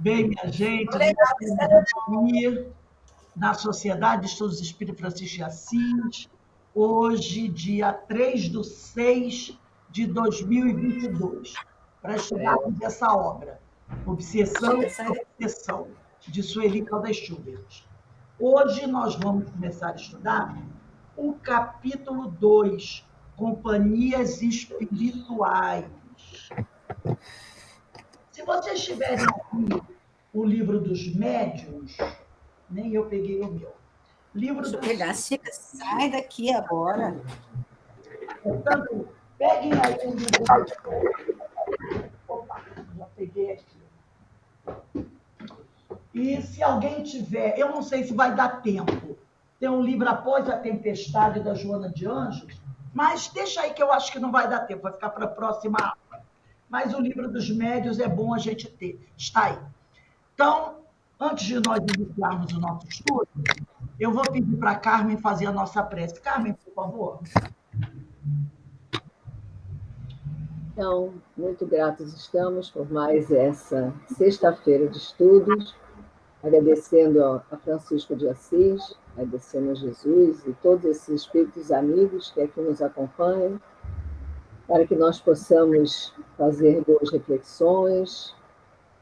Bem, minha gente, nós estamos aqui na Sociedade de Estudos Espírita Francisco de Assis, hoje, dia 3/6/2022, para estudarmos essa obra, Obsessão e Obsessão, de Sueli Caldas Schubert. Hoje nós vamos começar a estudar o capítulo 2, Companhias Espirituais. Se vocês tiverem aqui o livro dos médiuns, nem eu peguei o meu. Livro Deixa eu dos... pegar, Chica, sai daqui agora. Portanto, peguem aí o livro. Opa, já peguei aqui. E se alguém tiver, eu não sei se vai dar tempo, tem um livro Após a Tempestade, da Joana de Anjos, mas deixa aí que eu acho que não vai dar tempo, vai ficar para a próxima aula. Mas o livro dos médiuns é bom a gente ter, está aí. Então, antes de nós iniciarmos o nosso estudo, eu vou pedir para a Carmen fazer a nossa prece. Carmen, por favor. Então, muito gratos estamos por mais essa sexta-feira de estudos, agradecendo a Francisco de Assis, agradecendo a Jesus e todos esses espíritos amigos que aqui nos acompanham, para que nós possamos fazer boas reflexões,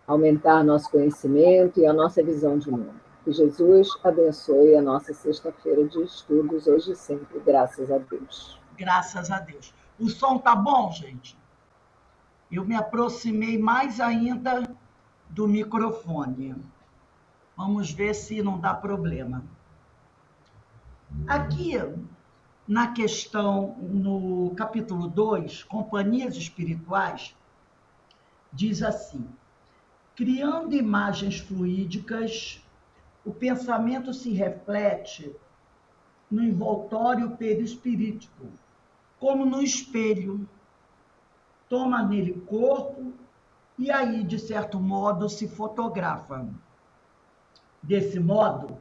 aumentar nosso conhecimento e a nossa visão de mundo. Que Jesus abençoe a nossa sexta-feira de estudos, hoje e sempre, graças a Deus. Graças a Deus. O som tá bom, gente? Eu me aproximei mais ainda do microfone. Vamos ver se não dá problema. Aqui, na questão, no capítulo 2, Companhias Espirituais, diz assim: criando imagens fluídicas, o pensamento se reflete no envoltório perispirítico, como no espelho. Toma nele corpo e aí, de certo modo, se fotografa. Desse modo,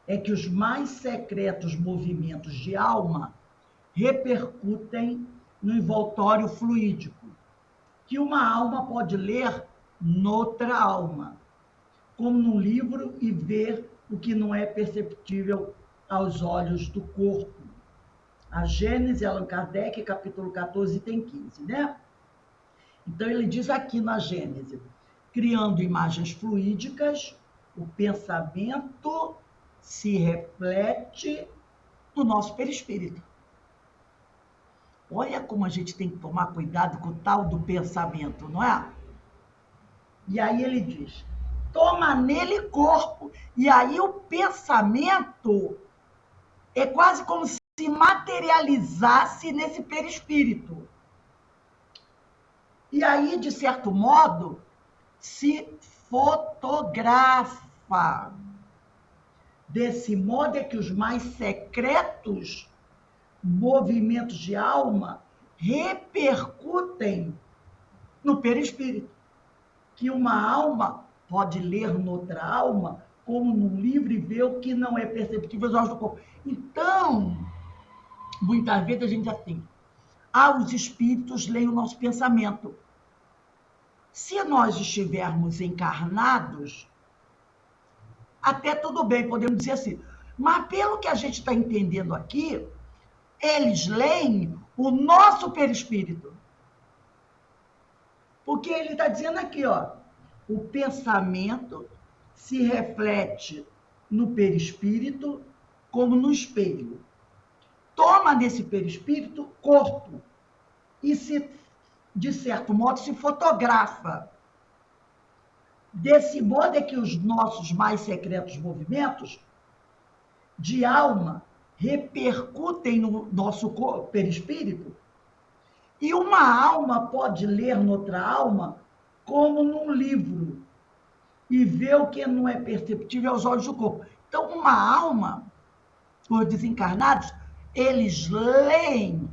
é que os mais secretos movimentos de alma repercutem no envoltório fluídico, que uma alma pode ler noutra alma, como num livro, e ver o que não é perceptível aos olhos do corpo. A Gênese, Allan Kardec, capítulo 14, item 15, né? Então, ele diz aqui na Gênese: criando imagens fluídicas, o pensamento se reflete no nosso perispírito. Olha como a gente tem que tomar cuidado com o tal do pensamento, não é? E aí ele diz: toma nele corpo. E aí o pensamento é quase como se materializasse nesse perispírito. E aí, de certo modo, se fotografa. Desse modo é que os mais secretos movimentos de alma repercutem no perispírito, que uma alma pode ler noutra alma, como num livro, e ver o que não é perceptível aos olhos do corpo. Então, muitas vezes a gente assim, os espíritos leem o nosso pensamento. Se nós estivermos encarnados, até tudo bem, podemos dizer assim, mas pelo que a gente está entendendo aqui, eles leem o nosso perispírito. Porque ele está dizendo aqui, ó, o pensamento se reflete no perispírito como no espelho. Toma nesse perispírito corpo e se, de certo modo, se fotografa. Desse modo é que os nossos mais secretos movimentos de alma repercutem no nosso perispírito, e uma alma pode ler noutra alma como num livro e ver o que não é perceptível aos olhos do corpo. Então, uma alma, os desencarnados, eles leem,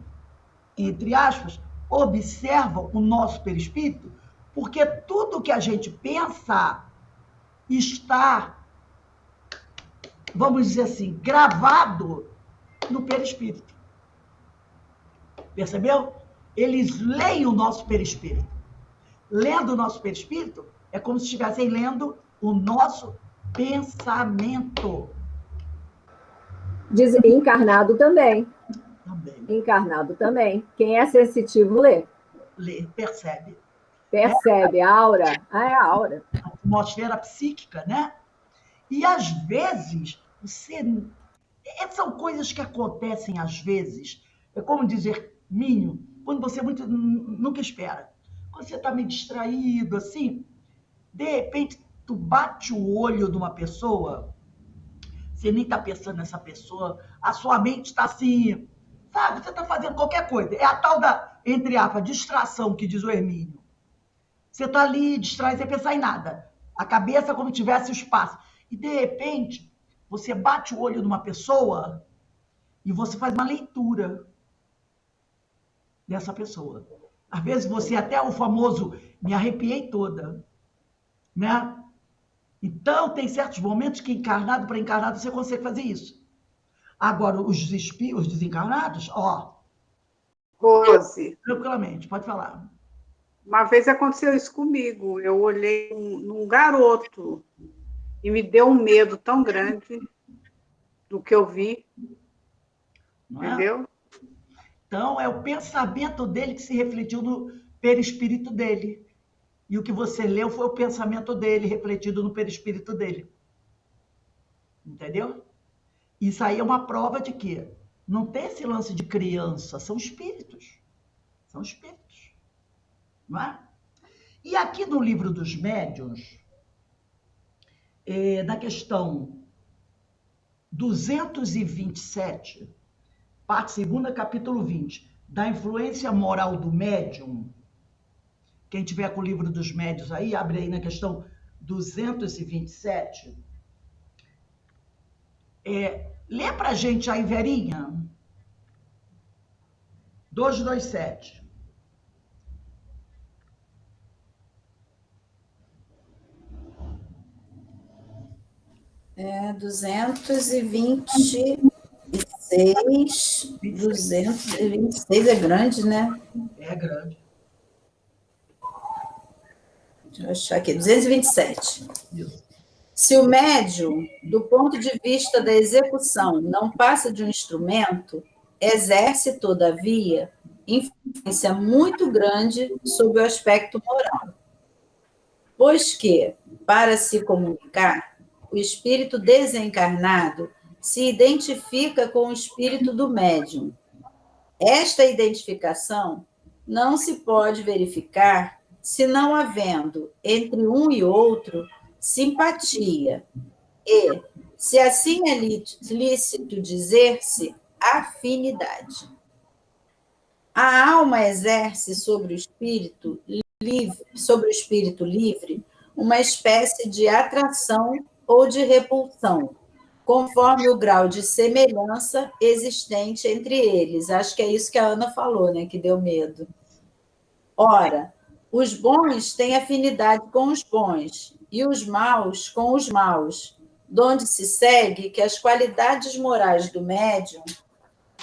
entre aspas, observam o nosso perispírito, porque tudo que a gente pensa está, vamos dizer assim, gravado no perispírito. Percebeu? Eles leem o nosso perispírito. Lendo o nosso perispírito, é como se estivessem lendo o nosso pensamento. Diz encarnado também. Também. Encarnado também. Quem é sensitivo lê. Lê, percebe. Percebe, a aura. Ah, é a aura. A atmosfera psíquica, né? E às vezes, são coisas que acontecem às vezes. É como dizer, Minho, quando você nunca espera. Quando você está meio distraído, assim, de repente, tu bate o olho de uma pessoa, você nem está pensando nessa pessoa, a sua mente está assim, sabe? Você está fazendo qualquer coisa. É a tal da, entre aspas, distração que diz o Hermínio. Você está ali, distrai, sem pensar em nada. A cabeça como tivesse o espaço. E, de repente, você bate o olho numa pessoa e você faz uma leitura dessa pessoa. Às vezes você até o famoso me arrepiei toda, né? Então, tem certos momentos que encarnado para encarnado você consegue fazer isso. Agora, os desencarnados, ó, Rose, tranquilamente, pode falar. uma vez aconteceu isso comigo. Eu olhei num garoto e me deu um medo tão grande do que eu vi, Não é? entendeu? Então, é o pensamento dele que se refletiu no perispírito dele. E o que você leu foi o pensamento dele refletido no perispírito dele. Entendeu? Isso aí é uma prova de que não tem esse lance de criança, são espíritos. São espíritos. Não é? E aqui no livro dos médiuns, na questão 227, parte segunda, capítulo 20, da influência moral do médium, quem tiver com o livro dos médiuns aí, abre aí na questão 227. Lê pra gente aí, Verinha. 227. É 226. 226 é grande, né? É grande. Deixa eu achar aqui. 227. Isso. Se o médium, do ponto de vista da execução, não passa de um instrumento, exerce, todavia, influência muito grande sobre o aspecto moral. Pois que, para se comunicar, o espírito desencarnado se identifica com o espírito do médium. Esta identificação não se pode verificar se não havendo entre um e outro simpatia e, se assim é lícito dizer-se, afinidade. A alma exerce sobre o espírito livre uma espécie de atração ou de repulsão, conforme o grau de semelhança existente entre eles. Acho que é isso que a Ana falou, né, que deu medo. Ora, os bons têm afinidade com os bons e os maus com os maus, donde se segue que as qualidades morais do médium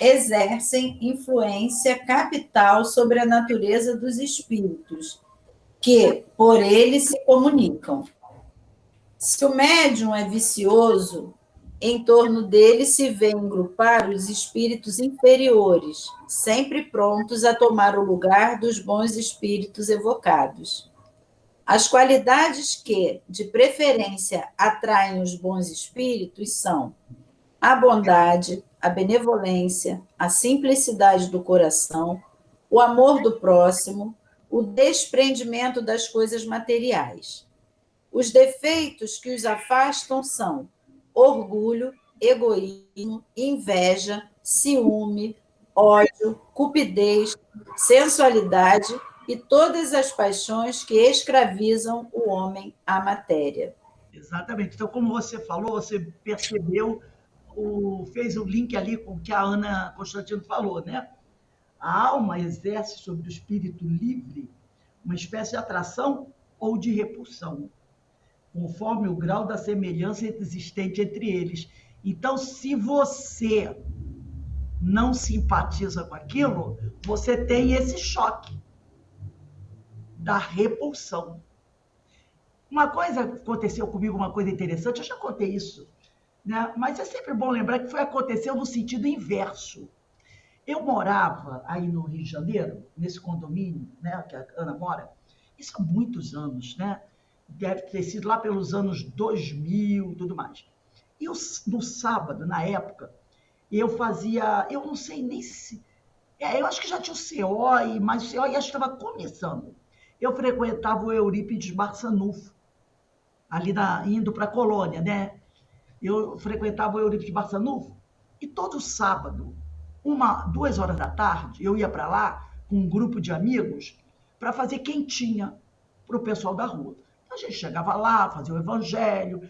exercem influência capital sobre a natureza dos espíritos, que por ele se comunicam. Se o médium é vicioso, em torno dele se vêem grupar os espíritos inferiores, sempre prontos a tomar o lugar dos bons espíritos evocados. As qualidades que, de preferência, atraem os bons espíritos são a bondade, a benevolência, a simplicidade do coração, o amor do próximo, o desprendimento das coisas materiais. Os defeitos que os afastam são orgulho, egoísmo, inveja, ciúme, ódio, cupidez, sensualidade e todas as paixões que escravizam o homem à matéria. Exatamente. Então, como você falou, você percebeu, fez o link ali com o que a Ana Constantino falou, né? A alma exerce sobre o espírito livre uma espécie de atração ou de repulsão, conforme o grau da semelhança existente entre eles. Então, se você não simpatiza com aquilo, você tem esse choque da repulsão. Uma coisa aconteceu comigo, uma coisa interessante, eu já contei isso, né? Mas é sempre bom lembrar que aconteceu no sentido inverso. Eu morava aí no Rio de Janeiro, nesse condomínio, né, que a Ana mora, isso há muitos anos, né? Deve ter sido lá pelos anos 2000 e tudo mais. E no sábado, na época, eu fazia, eu não sei nem se, eu acho que já tinha o COI, mas o COI acho que estava começando. Eu frequentava o Eurípides Barçanufo, ali indo para a colônia, né? Eu frequentava o Eurípides Barçanufo e todo sábado, 2 horas da tarde, eu ia para lá com um grupo de amigos para fazer quentinha para o pessoal da rua. Então, a gente chegava lá, fazia o evangelho,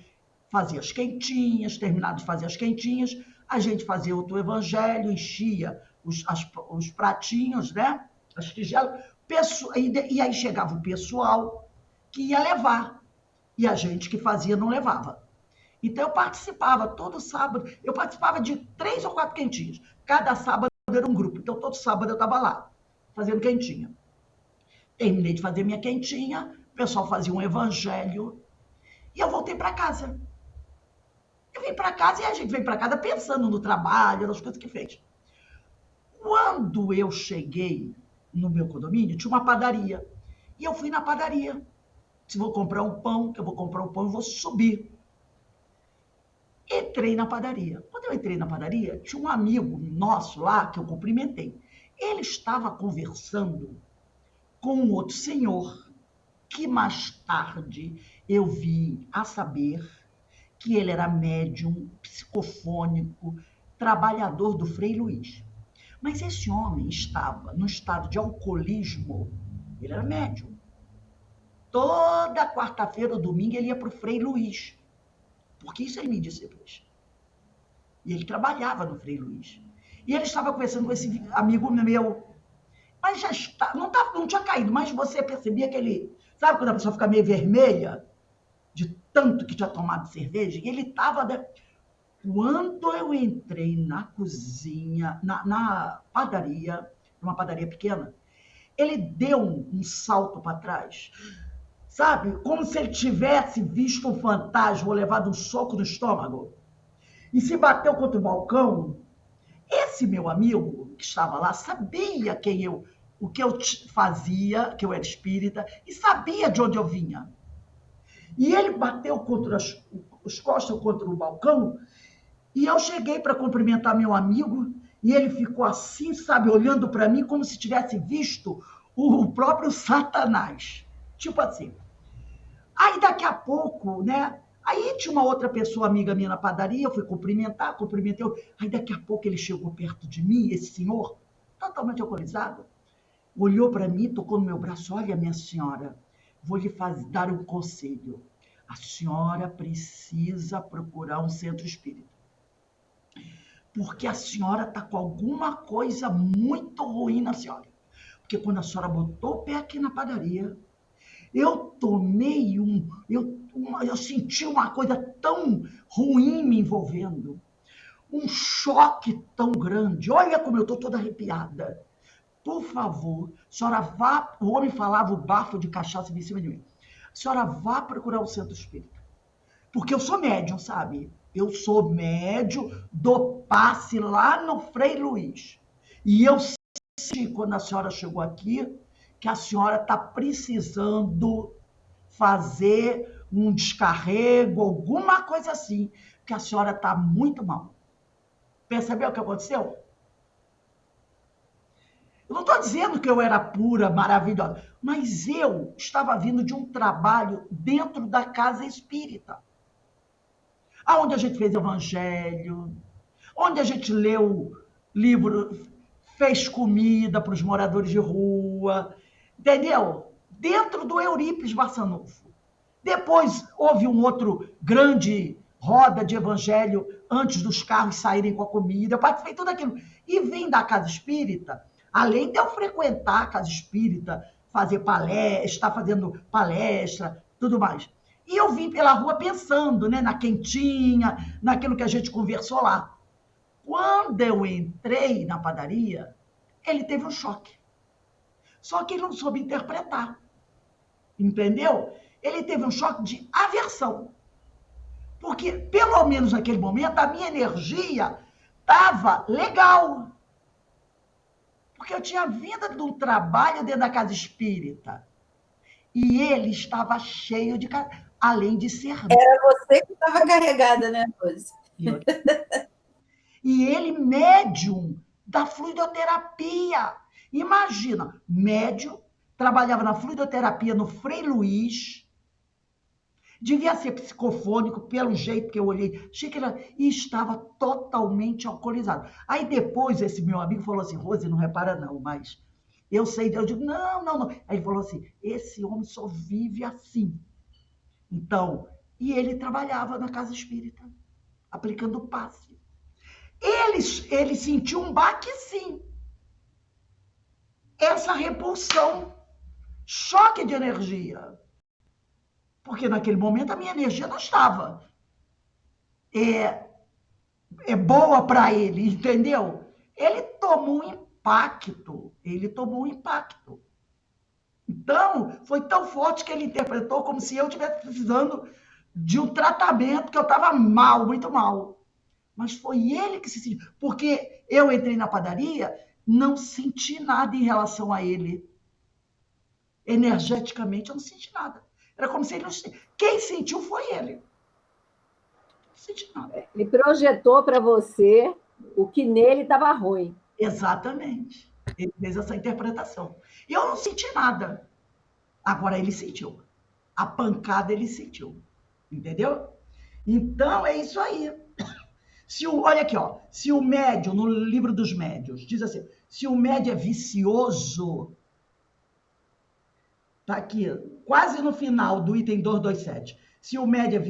fazia as quentinhas, terminado de fazer as quentinhas, a gente fazia outro evangelho, enchia os pratinhos, né? As tigelas, e aí chegava o pessoal que ia levar, e a gente que fazia não levava. Então eu participava todo sábado, eu participava de 3 ou 4 quentinhas. Cada sábado era um grupo, então todo sábado eu estava lá, fazendo quentinha. Terminei de fazer minha quentinha, o pessoal fazia um evangelho, e eu voltei para casa. Eu vim para casa e a gente vem para casa pensando no trabalho, nas coisas que fez. Quando eu cheguei no meu condomínio, tinha uma padaria. E eu fui na padaria. Se vou comprar um pão, que eu vou comprar um pão, eu vou subir. Entrei na padaria. Quando eu entrei na padaria, tinha um amigo nosso lá que eu cumprimentei. Ele estava conversando com um outro senhor que mais tarde eu vi a saber que ele era médium, psicofônico, trabalhador do Frei Luiz. Mas esse homem estava no estado de alcoolismo, ele era médium. Toda quarta-feira ou domingo ele ia para o Frei Luiz, porque isso ele me disse depois. E ele trabalhava no Frei Luiz. E ele estava conversando com esse amigo meu, mas já está, não tinha caído, mas você percebia que ele, sabe quando a pessoa fica meio vermelha, de tanto que tinha tomado cerveja? E ele estava... Quando eu entrei na cozinha, na padaria, numa padaria pequena, ele deu um salto para trás, sabe? Como se ele tivesse visto um fantasma ou levado um soco no estômago. E se bateu contra o balcão. Esse meu amigo que estava lá sabia o que eu fazia, que eu era espírita, e sabia de onde eu vinha. E ele bateu contra os costas contra o balcão. E eu cheguei para cumprimentar meu amigo e ele ficou assim, sabe, olhando para mim como se tivesse visto o próprio Satanás. Tipo assim. Aí daqui a pouco, né? Aí tinha uma outra pessoa, amiga minha na padaria, eu fui cumprimentei. Aí daqui a pouco ele chegou perto de mim, esse senhor, totalmente alcoolizado, olhou para mim, tocou no meu braço. Olha, minha senhora, vou lhe dar um conselho. A senhora precisa procurar um centro espírita. Porque a senhora está com alguma coisa muito ruim na senhora. Porque quando a senhora botou o pé aqui na padaria, eu tomei eu senti uma coisa tão ruim me envolvendo. Um choque tão grande. Olha como eu estou toda arrepiada. Por favor, a senhora vá... O homem falava o bafo de cachaça em cima de mim. A senhora vá procurar o centro espírita. Porque eu sou médium, sabe? Eu sou médium do passe lá no Frei Luiz. E eu senti, quando a senhora chegou aqui, que a senhora está precisando fazer um descarrego, alguma coisa assim, que a senhora está muito mal. Percebeu o que aconteceu? Eu não estou dizendo que eu era pura, maravilhosa, mas eu estava vindo de um trabalho dentro da casa espírita, onde a gente fez evangelho, onde a gente leu livro, fez comida para os moradores de rua, entendeu? Dentro do Eurípides Barçanufo. Depois houve um outro grande roda de evangelho antes dos carros saírem com a comida. Eu participei de tudo aquilo. E vim da casa espírita, além de eu frequentar a casa espírita, fazer palestra, estar fazendo palestra, tudo mais. E eu vim pela rua pensando, né, na quentinha, naquilo que a gente conversou lá. Quando eu entrei na padaria, ele teve um choque. Só que ele não soube interpretar. Entendeu? ele teve um choque de aversão. Porque, pelo menos naquele momento, a minha energia estava legal. Porque eu tinha vindo de um trabalho dentro da casa espírita. E ele estava cheio de... Além de ser... Era você que estava carregada, né, Rose? E ele, médium da fluidoterapia. Imagina, médium, trabalhava na fluidoterapia no Frei Luiz, devia ser psicofônico, pelo jeito que eu olhei, achei que era, e estava totalmente alcoolizado. Aí depois esse meu amigo falou assim, Rose, não repara não, mas eu sei, eu digo, não. Aí ele falou assim, esse homem só vive assim. Então, e ele trabalhava na casa espírita, aplicando passe. Ele sentiu um baque, sim. Essa repulsão, choque de energia. Porque naquele momento a minha energia não estava boa para ele, entendeu? Ele tomou um impacto. Então, foi tão forte que ele interpretou como se eu estivesse precisando de um tratamento, que eu estava mal, muito mal. Mas foi ele que se sentiu. Porque eu entrei na padaria, não senti nada em relação a ele. Energeticamente, eu não senti nada. Era como se ele não... Quem sentiu foi ele. Não senti nada. Ele projetou para você o que nele estava ruim. Exatamente. Ele fez essa interpretação. E eu não senti nada. Agora ele sentiu. A pancada ele sentiu. Entendeu? Então, é isso aí. Olha aqui, ó. Se o médium, no livro dos médiuns, diz assim, se o médium é vicioso, tá aqui, quase no final do item 227. Se o médium é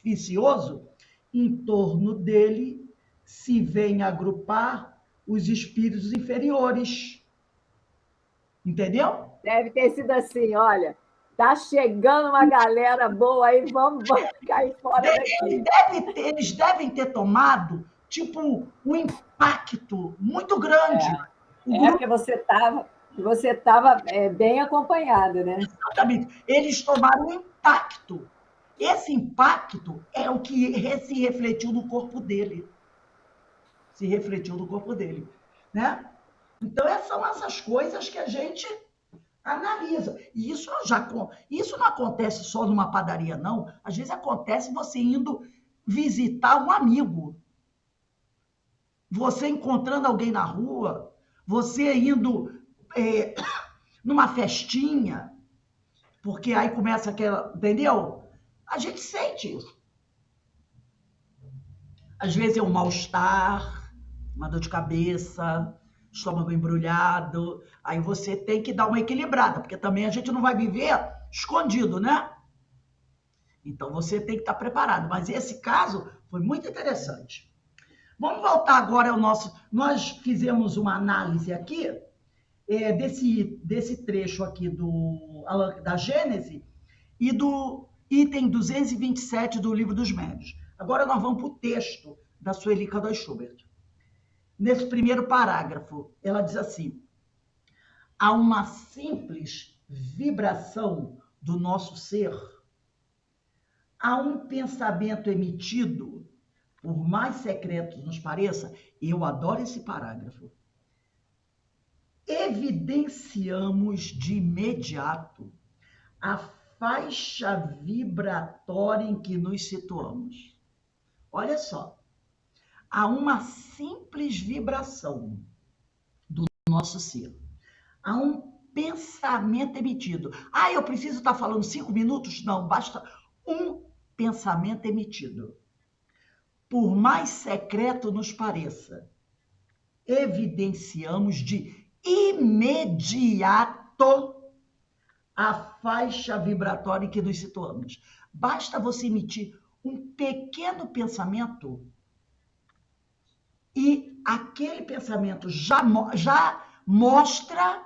vicioso, em torno dele se vem agrupar os espíritos inferiores. Entendeu? Deve ter sido assim, olha, tá chegando uma galera boa aí, vamos cair fora daqui. Eles devem ter tomado, tipo, um impacto muito grande. Porque você estava bem acompanhada, né? Exatamente. Eles tomaram um impacto. Esse impacto é o que se refletiu no corpo dele. Se refletiu no corpo dele. Né? Então, são essas coisas que a gente analisa. E isso não acontece só numa padaria, não. Às vezes acontece você indo visitar um amigo. Você encontrando alguém na rua, você indo numa festinha, porque aí começa aquela... Entendeu? A gente sente isso. Às vezes é um mal-estar, uma dor de cabeça, estômago embrulhado, aí você tem que dar uma equilibrada, porque também a gente não vai viver escondido, né? Então você tem que estar preparado. Mas esse caso foi muito interessante. Vamos voltar agora ao nosso... Nós fizemos uma análise aqui desse trecho aqui da Gênese e do item 227 do Livro dos Médiuns. Agora nós vamos para o texto da Sueli Godoy Schubert. Nesse primeiro parágrafo, ela diz assim: há uma simples vibração do nosso ser, há um pensamento emitido, por mais secreto nos pareça, eu adoro esse parágrafo, evidenciamos de imediato a faixa vibratória em que nos situamos. Olha só, há uma simples vibração do nosso ser. Há um pensamento emitido. Ah, eu preciso estar falando 5 minutos? Não, basta um pensamento emitido. Por mais secreto nos pareça, evidenciamos de imediato a faixa vibratória em que nos situamos. Basta você emitir um pequeno pensamento e aquele pensamento já mostra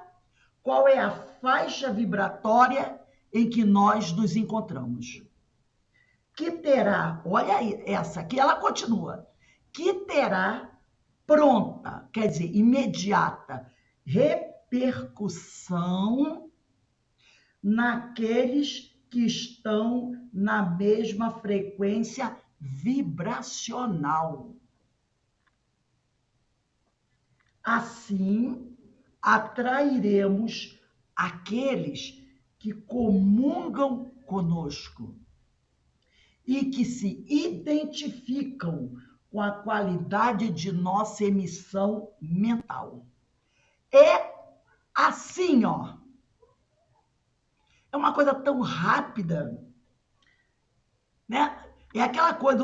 qual é a faixa vibratória em que nós nos encontramos. Que terá, olha aí, essa aqui, ela continua, que terá pronta, quer dizer, imediata, repercussão naqueles que estão na mesma frequência vibracional. Assim, atrairemos aqueles que comungam conosco e que se identificam com a qualidade de nossa emissão mental. É assim, ó. É uma coisa tão rápida, né? É aquela coisa,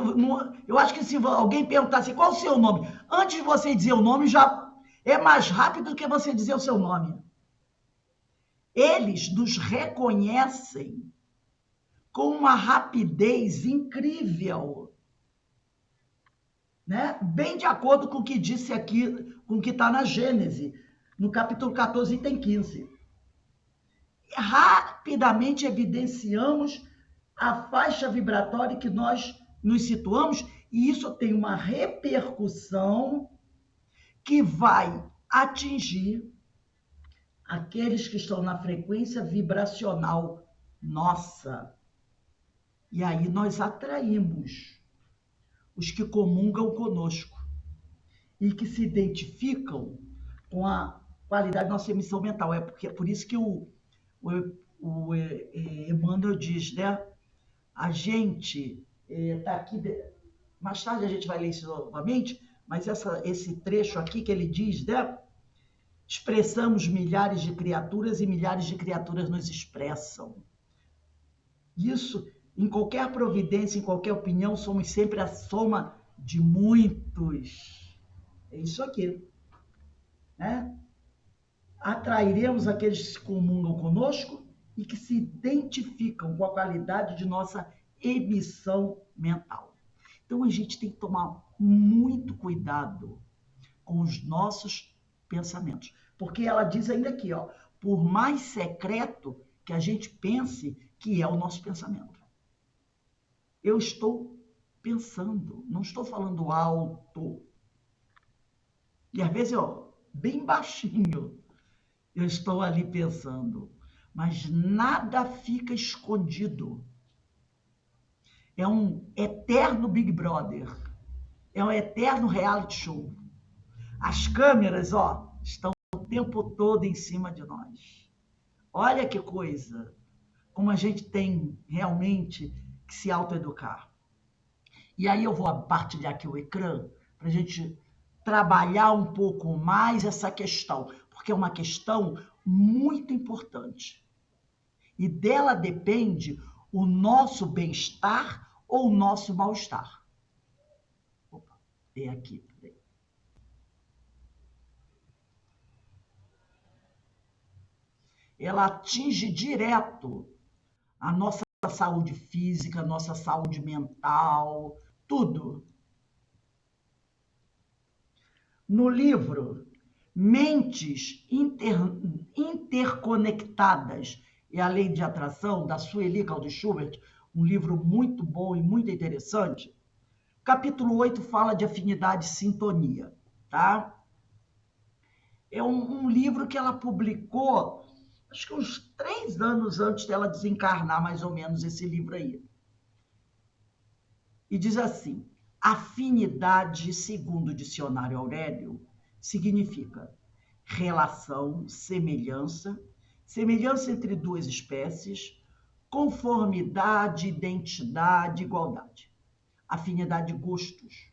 eu acho que se alguém perguntasse qual é o seu nome, antes de você dizer o nome, já é mais rápido do que você dizer o seu nome. Eles nos reconhecem com uma rapidez incrível, né? Bem de acordo com o que disse aqui, com o que está na Gênese, no capítulo 14, item 15. Rapidamente evidenciamos a faixa vibratória que nós nos situamos, e isso tem uma repercussão que vai atingir aqueles que estão na frequência vibracional nossa. E aí nós atraímos os que comungam conosco e que se identificam com a qualidade da nossa emissão mental. É por isso que o Emmanuel diz, né? A gente está aqui, mais tarde a gente vai ler isso novamente, mas esse trecho aqui que ele diz, né? Expressamos milhares de criaturas e milhares de criaturas nos expressam. Isso, em qualquer providência, em qualquer opinião, somos sempre a soma de muitos. É isso aqui, né? Atrairemos aqueles que se comungam conosco e que se identificam com a qualidade de nossa emissão mental. Então, a gente tem que tomar muito cuidado com os nossos pensamentos. Porque ela diz ainda aqui, ó, por mais secreto que a gente pense que é o nosso pensamento. Eu estou pensando, não estou falando alto. E às vezes, ó, bem baixinho, eu estou ali pensando. Mas nada fica escondido. É um eterno Big Brother. É um eterno reality show. As câmeras, ó, estão o tempo todo em cima de nós. Olha que coisa. Como a gente tem realmente que se autoeducar. E aí eu vou partilhar aqui o ecrã para a gente trabalhar um pouco mais essa questão, porque é uma questão muito importante. E dela depende o nosso bem-estar ou o nosso mal-estar. Opa, é aqui. Ela atinge direto a nossa saúde física, a nossa saúde mental, tudo. No livro Mentes Interconectadas e a Lei de Atração, da Sueli Caldi Schubert, um livro muito bom e muito interessante, capítulo 8 fala de afinidade e sintonia, tá? É um livro que ela publicou, acho que uns 3 anos antes dela desencarnar, mais ou menos, esse livro aí. E diz assim, afinidade, segundo o dicionário Aurélio, significa relação, semelhança, semelhança entre duas espécies, conformidade, identidade, igualdade. Afinidade de gostos,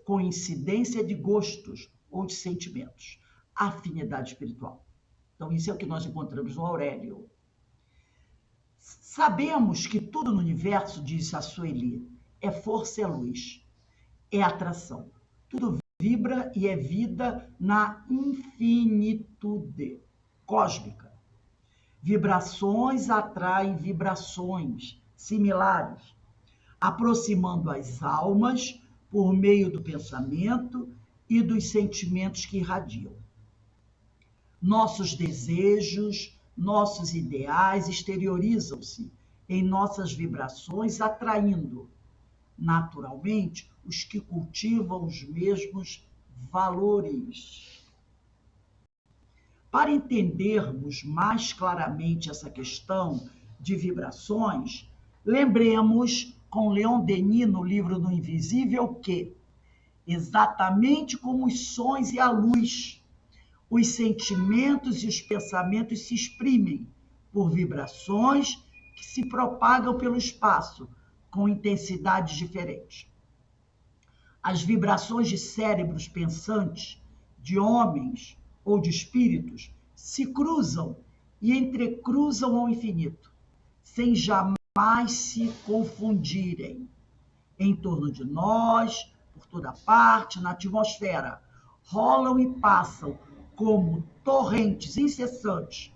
coincidência de gostos ou de sentimentos. Afinidade espiritual. Então, isso é o que nós encontramos no Aurélio. Sabemos que tudo no universo, diz a Sueli, é força e é luz, é atração. Tudo vibra e é vida na infinitude cósmica. Vibrações atraem vibrações similares, aproximando as almas por meio do pensamento e dos sentimentos que irradiam. Nossos desejos, nossos ideais exteriorizam-se em nossas vibrações, atraindo, naturalmente, os que cultivam os mesmos valores. Para entendermos mais claramente essa questão de vibrações, lembremos com Leon Denis, no livro do Invisível, que, exatamente como os sons e a luz, os sentimentos e os pensamentos se exprimem por vibrações que se propagam pelo espaço com intensidades diferentes. As vibrações de cérebros pensantes, de homens ou de espíritos, se cruzam e entrecruzam ao infinito, sem jamais se confundirem. Em torno de nós, por toda parte, na atmosfera, rolam e passam como torrentes incessantes,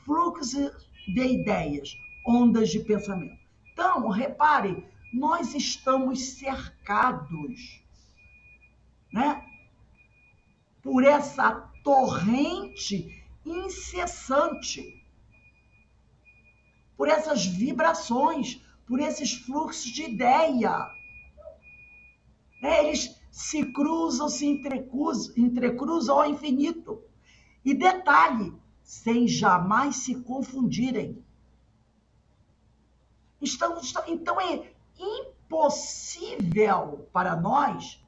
fluxos de ideias, ondas de pensamento. Então, repare, nós estamos cercados, né, por essa torrente incessante, por essas vibrações, por esses fluxos de ideia. Eles se cruzam, se entrecruzam ao infinito. E detalhe, sem jamais se confundirem. Então é impossível para nós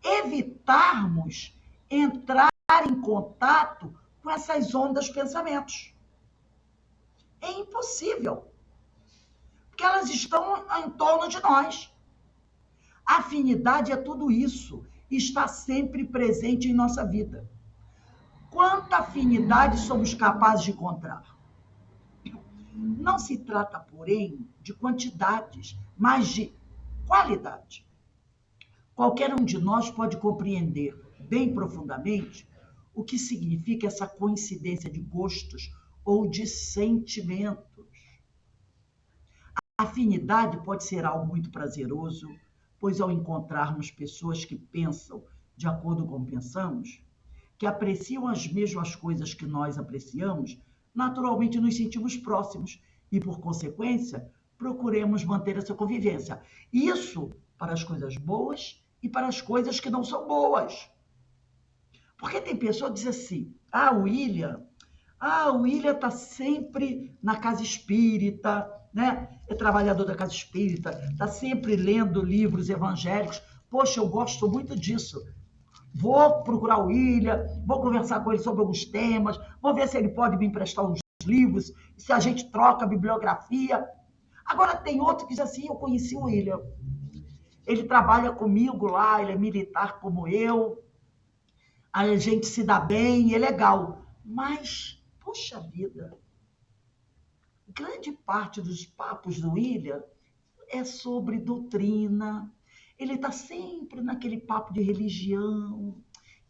evitarmos entrar em contato com essas ondas de pensamentos. É impossível. Porque elas estão em torno de nós. A afinidade é tudo isso. Está sempre presente em nossa vida. Quanta afinidade somos capazes de encontrar? Não se trata, porém, de quantidades, mas de qualidade. Qualquer um de nós pode compreender bem profundamente o que significa essa coincidência de gostos ou de sentimentos. A afinidade pode ser algo muito prazeroso, pois ao encontrarmos pessoas que pensam de acordo com pensamos, que apreciam as mesmas coisas que nós apreciamos, naturalmente nos sentimos próximos e, por consequência, procuremos manter essa convivência. Isso para as coisas boas e para as coisas que não são boas. Porque tem pessoa que diz assim, o William está sempre na casa espírita, né? É trabalhador da casa espírita, está sempre lendo livros evangélicos. Poxa, eu gosto muito disso. Vou procurar o William, vou conversar com ele sobre alguns temas, vou ver se ele pode me emprestar uns livros, se a gente troca a bibliografia. Agora tem outro que diz assim, eu conheci o William. Ele trabalha comigo lá, ele é militar como eu, a gente se dá bem, é legal. Mas, puxa vida, grande parte dos papos do William é sobre doutrina. Ele está sempre naquele papo de religião.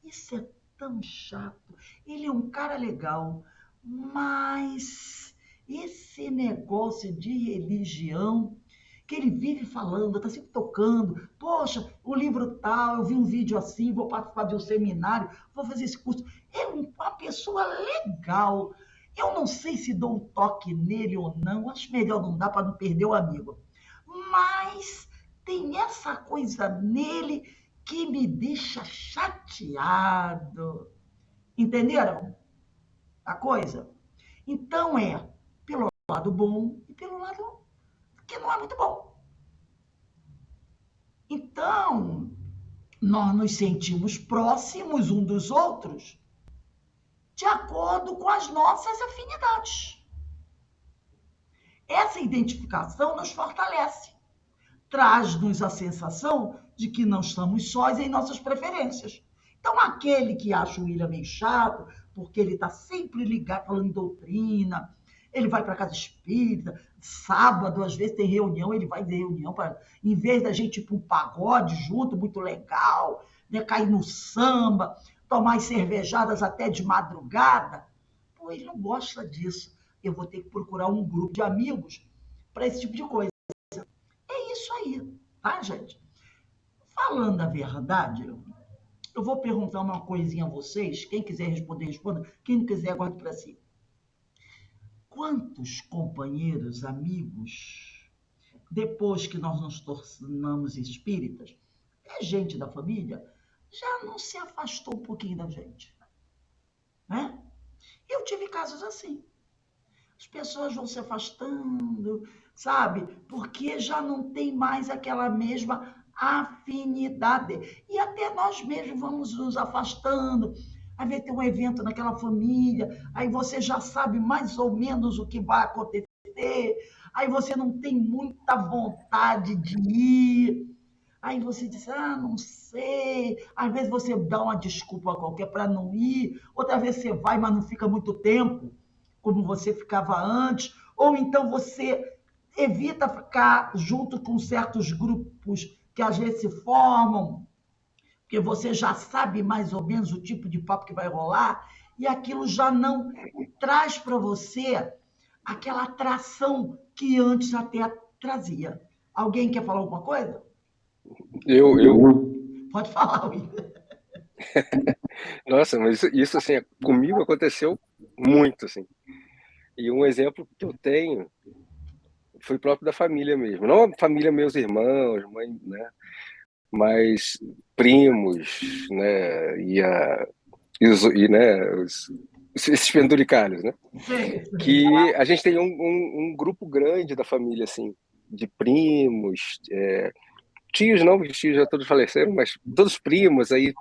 Isso é tão chato. Ele é um cara legal, mas esse negócio de religião que ele vive falando, está sempre tocando. Poxa, o livro tal, eu vi um vídeo assim, vou participar de um seminário, vou fazer esse curso. É uma pessoa legal. Eu não sei se dou um toque nele ou não, acho melhor não dar para não perder o amigo. Mas tem essa coisa nele que me deixa chateado. Entenderam a coisa? Então pelo lado bom e pelo lado que não é muito bom. Então, nós nos sentimos próximos uns dos outros de acordo com as nossas afinidades. Essa identificação nos fortalece, traz-nos a sensação de que não estamos sós em nossas preferências. Então, aquele que acha o William meio chato, porque ele está sempre ligado falando em doutrina, ele vai para a casa espírita, sábado, às vezes tem reunião, ele vai de reunião, em vez da gente ir para um pagode junto, muito legal, né, cair no samba, tomar as cervejadas até de madrugada, pô, ele não gosta disso. Eu vou ter que procurar um grupo de amigos para esse tipo de coisa. É isso aí, tá, gente? Falando a verdade, eu vou perguntar uma coisinha a vocês. Quem quiser responder, responda. Quem não quiser, guarde para si. Quantos companheiros, amigos, depois que nós nos tornamos espíritas, gente da família, já não se afastou um pouquinho da gente? Né? Eu tive casos assim. as pessoas vão se afastando, sabe? Porque já não tem mais aquela mesma afinidade. E até nós mesmos vamos nos afastando. Às vezes tem um evento naquela família, aí você já sabe mais ou menos o que vai acontecer, aí você não tem muita vontade de ir. Aí você diz, não sei. Às vezes você dá uma desculpa qualquer para não ir, outra vez você vai, mas não fica muito tempo, como você ficava antes. Ou então você evita ficar junto com certos grupos que às vezes se formam, porque você já sabe mais ou menos o tipo de papo que vai rolar, e aquilo já não traz para você aquela atração que antes até trazia. Alguém quer falar alguma coisa? Eu. Pode falar, William. Nossa, mas isso assim, comigo aconteceu muito, assim. E um exemplo que eu tenho foi próprio da família mesmo. Não a família, meus irmãos, mãe, né? Mas primos, né? Esses penduricalhos, né? Sim. Que a gente tem um grupo grande da família, assim, de primos, tios não, os tios já todos faleceram, mas todos primos, aí,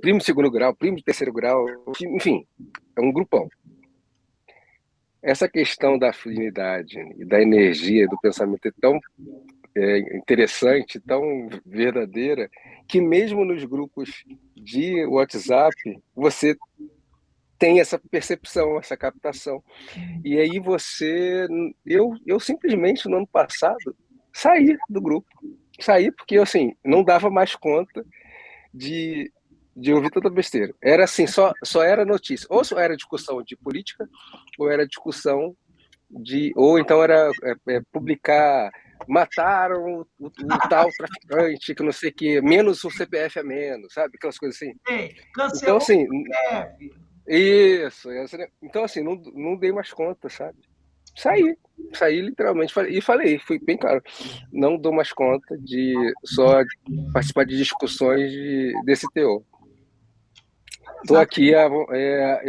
primo de segundo grau, primo de terceiro grau, enfim, é um grupão. Essa questão da afinidade e da energia, do pensamento é tão interessante, tão verdadeira, que mesmo nos grupos de WhatsApp, você tem essa percepção, essa captação. E aí eu simplesmente no ano passado saí do grupo. Saí porque, assim, não dava mais conta de ouvir tanta besteira. Era assim, só era notícia. Ou só era discussão de política, ou era discussão ou então era publicar, mataram o tal traficante, que não sei o quê, menos o CPF a menos, sabe? Aquelas coisas assim. Então, Cancelou assim, o CPF. isso. Então, assim, não dei mais conta, sabe? Saí literalmente, falei, fui bem claro, não dou mais conta de só participar de discussões desse teor. Eu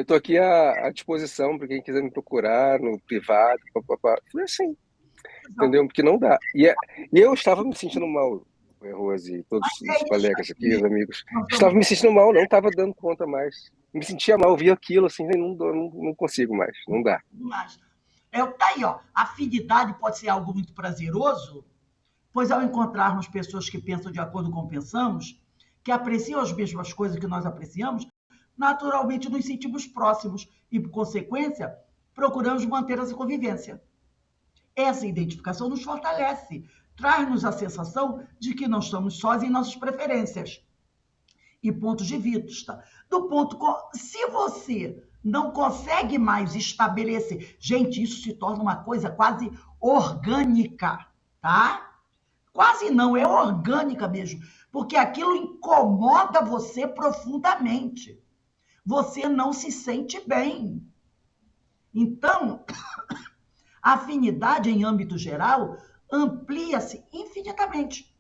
tô aqui à disposição para quem quiser me procurar no privado, papapá. Foi assim, entendeu? Porque não dá. E eu estava me sentindo mal, Rose, e todos os colegas aqui, os amigos. Estava me sentindo mal, não estava dando conta mais. Me sentia mal, via aquilo assim, não consigo mais, não dá. Tá aí, ó. Afinidade pode ser algo muito prazeroso, pois ao encontrarmos pessoas que pensam de acordo com pensamos, que apreciam as mesmas coisas que nós apreciamos, naturalmente nos sentimos próximos e, por consequência, procuramos manter essa convivência. Essa identificação nos fortalece, traz-nos a sensação de que não estamos sós em nossas preferências e pontos de vista. Se você não consegue mais estabelecer, gente, isso se torna uma coisa quase orgânica, tá? Quase não, é orgânica mesmo, porque aquilo incomoda você profundamente. Você não se sente bem. Então, a afinidade em âmbito geral amplia-se infinitamente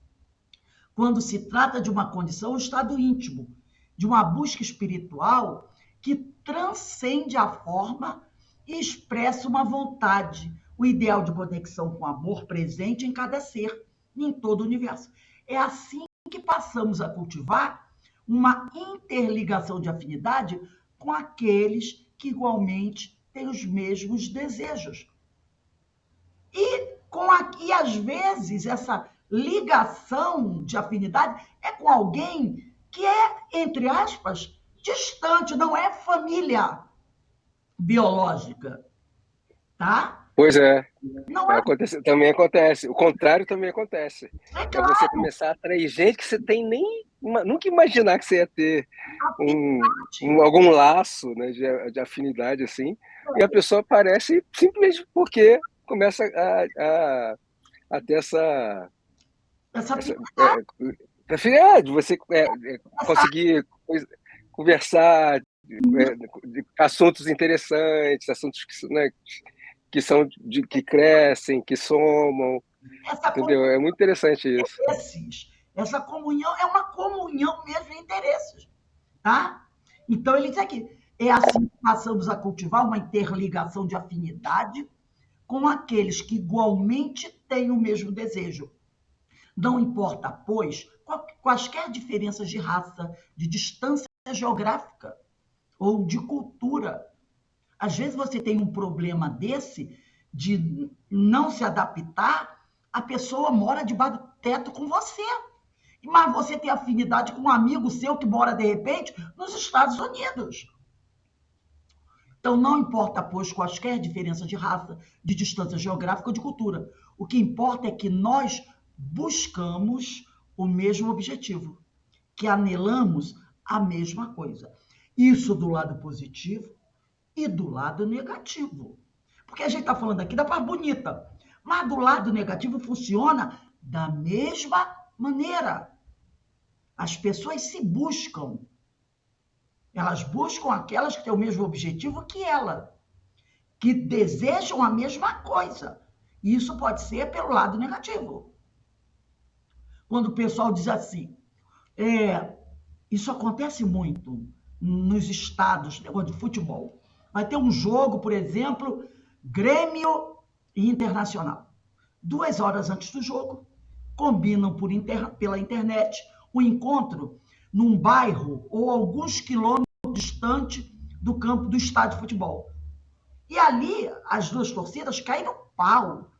quando se trata de uma condição ou estado íntimo, de uma busca espiritual que transcende a forma e expressa uma vontade, o ideal de conexão com o amor presente em cada ser, em todo o universo. É assim que passamos a cultivar uma interligação de afinidade com aqueles que igualmente têm os mesmos desejos. E às vezes essa ligação de afinidade é com alguém que é, entre aspas, distante, não é família biológica, tá? Pois é. Não é, Também acontece. O contrário também acontece. é É você claro, começar a atrair gente que você tem nunca imaginar que você ia ter algum laço, né, de afinidade assim, e a pessoa aparece simplesmente porque começa a ter essa afinidade, de você conseguir conversar de assuntos interessantes, assuntos que são que crescem, que somam, entendeu? É muito interessante isso. essa comunhão é uma comunhão mesmo de interesses, tá? Então ele diz aqui, É assim que passamos a cultivar uma interligação de afinidade com aqueles que igualmente têm o mesmo desejo. Não importa, pois, quaisquer diferenças de raça, de distância geográfica ou de cultura. Às vezes você tem um problema desse de não se adaptar, a pessoa mora debaixo do teto com você. Mas você tem afinidade com um amigo seu que mora, de repente, nos Estados Unidos. Então, não importa, pois, quaisquer diferenças de raça, de distância geográfica ou de cultura. O que importa é que nós buscamos o mesmo objetivo, que anelamos a mesma coisa. Isso do lado positivo e do lado negativo. Porque a gente está falando aqui da parte bonita, mas do lado negativo funciona da mesma maneira. As pessoas se buscam. Elas buscam aquelas que têm o mesmo objetivo que ela, que desejam a mesma coisa. E isso pode ser pelo lado negativo. Quando o pessoal diz assim, isso acontece muito nos estados, negócio de futebol. Vai ter um jogo, por exemplo, Grêmio e Internacional. 2 horas antes do jogo, combinam pela internet o encontro num bairro ou alguns quilômetros distante do campo do estádio de futebol. E ali, as duas torcidas caem no pau.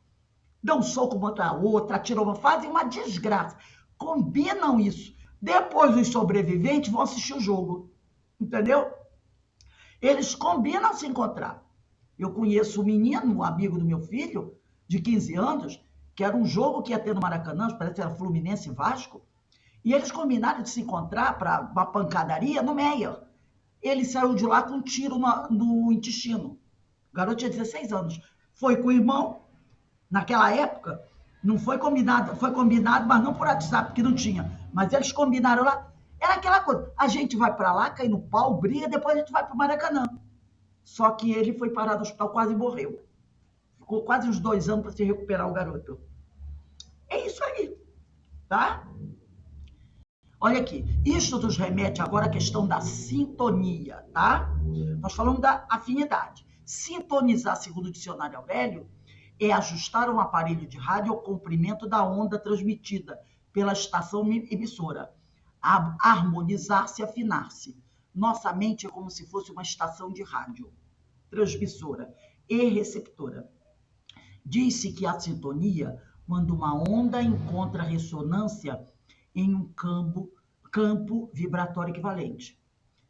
Dão soco uma contra a outra, atiram, fazem uma desgraça. Combinam isso. Depois, os sobreviventes vão assistir o jogo. Entendeu? Eles combinam se encontrar. Eu conheço um menino, um amigo do meu filho, de 15 anos, que era um jogo que ia ter no Maracanã, parece que era Fluminense e Vasco, e eles combinaram de se encontrar para uma pancadaria no Meier. Ele saiu de lá com um tiro no intestino. O garoto tinha 16 anos. Foi com o irmão. Naquela época, não foi combinado, mas não por WhatsApp, porque não tinha. Mas eles combinaram lá. Era aquela coisa, a gente vai para lá, cai no pau, briga, depois a gente vai para o Maracanã. Só que ele foi parar no hospital, quase morreu. Ficou quase uns 2 anos para se recuperar o garoto. É isso aí, tá? Olha aqui, isto nos remete agora à questão da sintonia, tá? Nós falamos da afinidade. Sintonizar, segundo o dicionário Aurélio, é ajustar um aparelho de rádio ao comprimento da onda transmitida pela estação emissora. Harmonizar-se, afinar-se. Nossa mente é como se fosse uma estação de rádio, transmissora e receptora. Diz-se que a sintonia, quando uma onda encontra ressonância em um campo vibratório equivalente,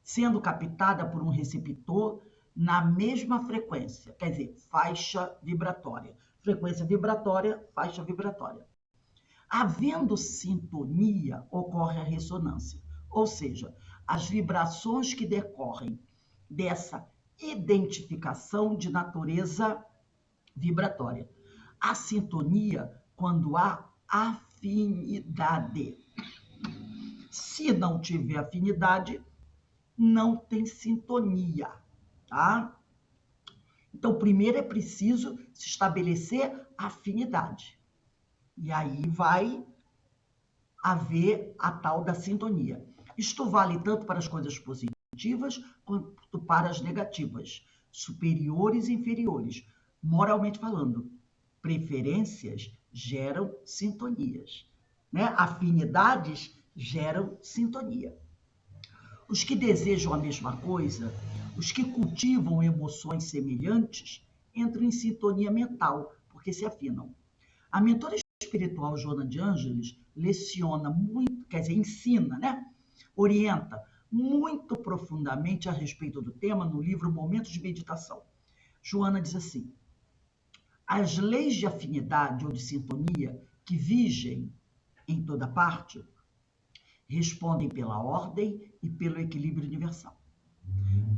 sendo captada por um receptor na mesma frequência, quer dizer, faixa vibratória. Frequência vibratória, faixa vibratória. Havendo sintonia, ocorre a ressonância, ou seja, as vibrações que decorrem dessa identificação de natureza vibratória. A sintonia, quando há afinidade. Se não tiver afinidade, não tem sintonia, tá? Então, primeiro é preciso se estabelecer afinidade. E aí vai haver a tal da sintonia. Isto vale tanto para as coisas positivas quanto para as negativas, superiores e inferiores. Moralmente falando, preferências geram sintonias, né? Afinidades geram sintonia. Os que desejam a mesma coisa, os que cultivam emoções semelhantes, entram em sintonia mental, porque se afinam. A mentora espiritual Joana de Ângeles leciona muito, quer dizer, ensina, né? Orienta muito profundamente a respeito do tema no livro Momentos de Meditação. Joana diz assim: as leis de afinidade ou de sintonia que vigem em toda parte respondem pela ordem e pelo equilíbrio universal.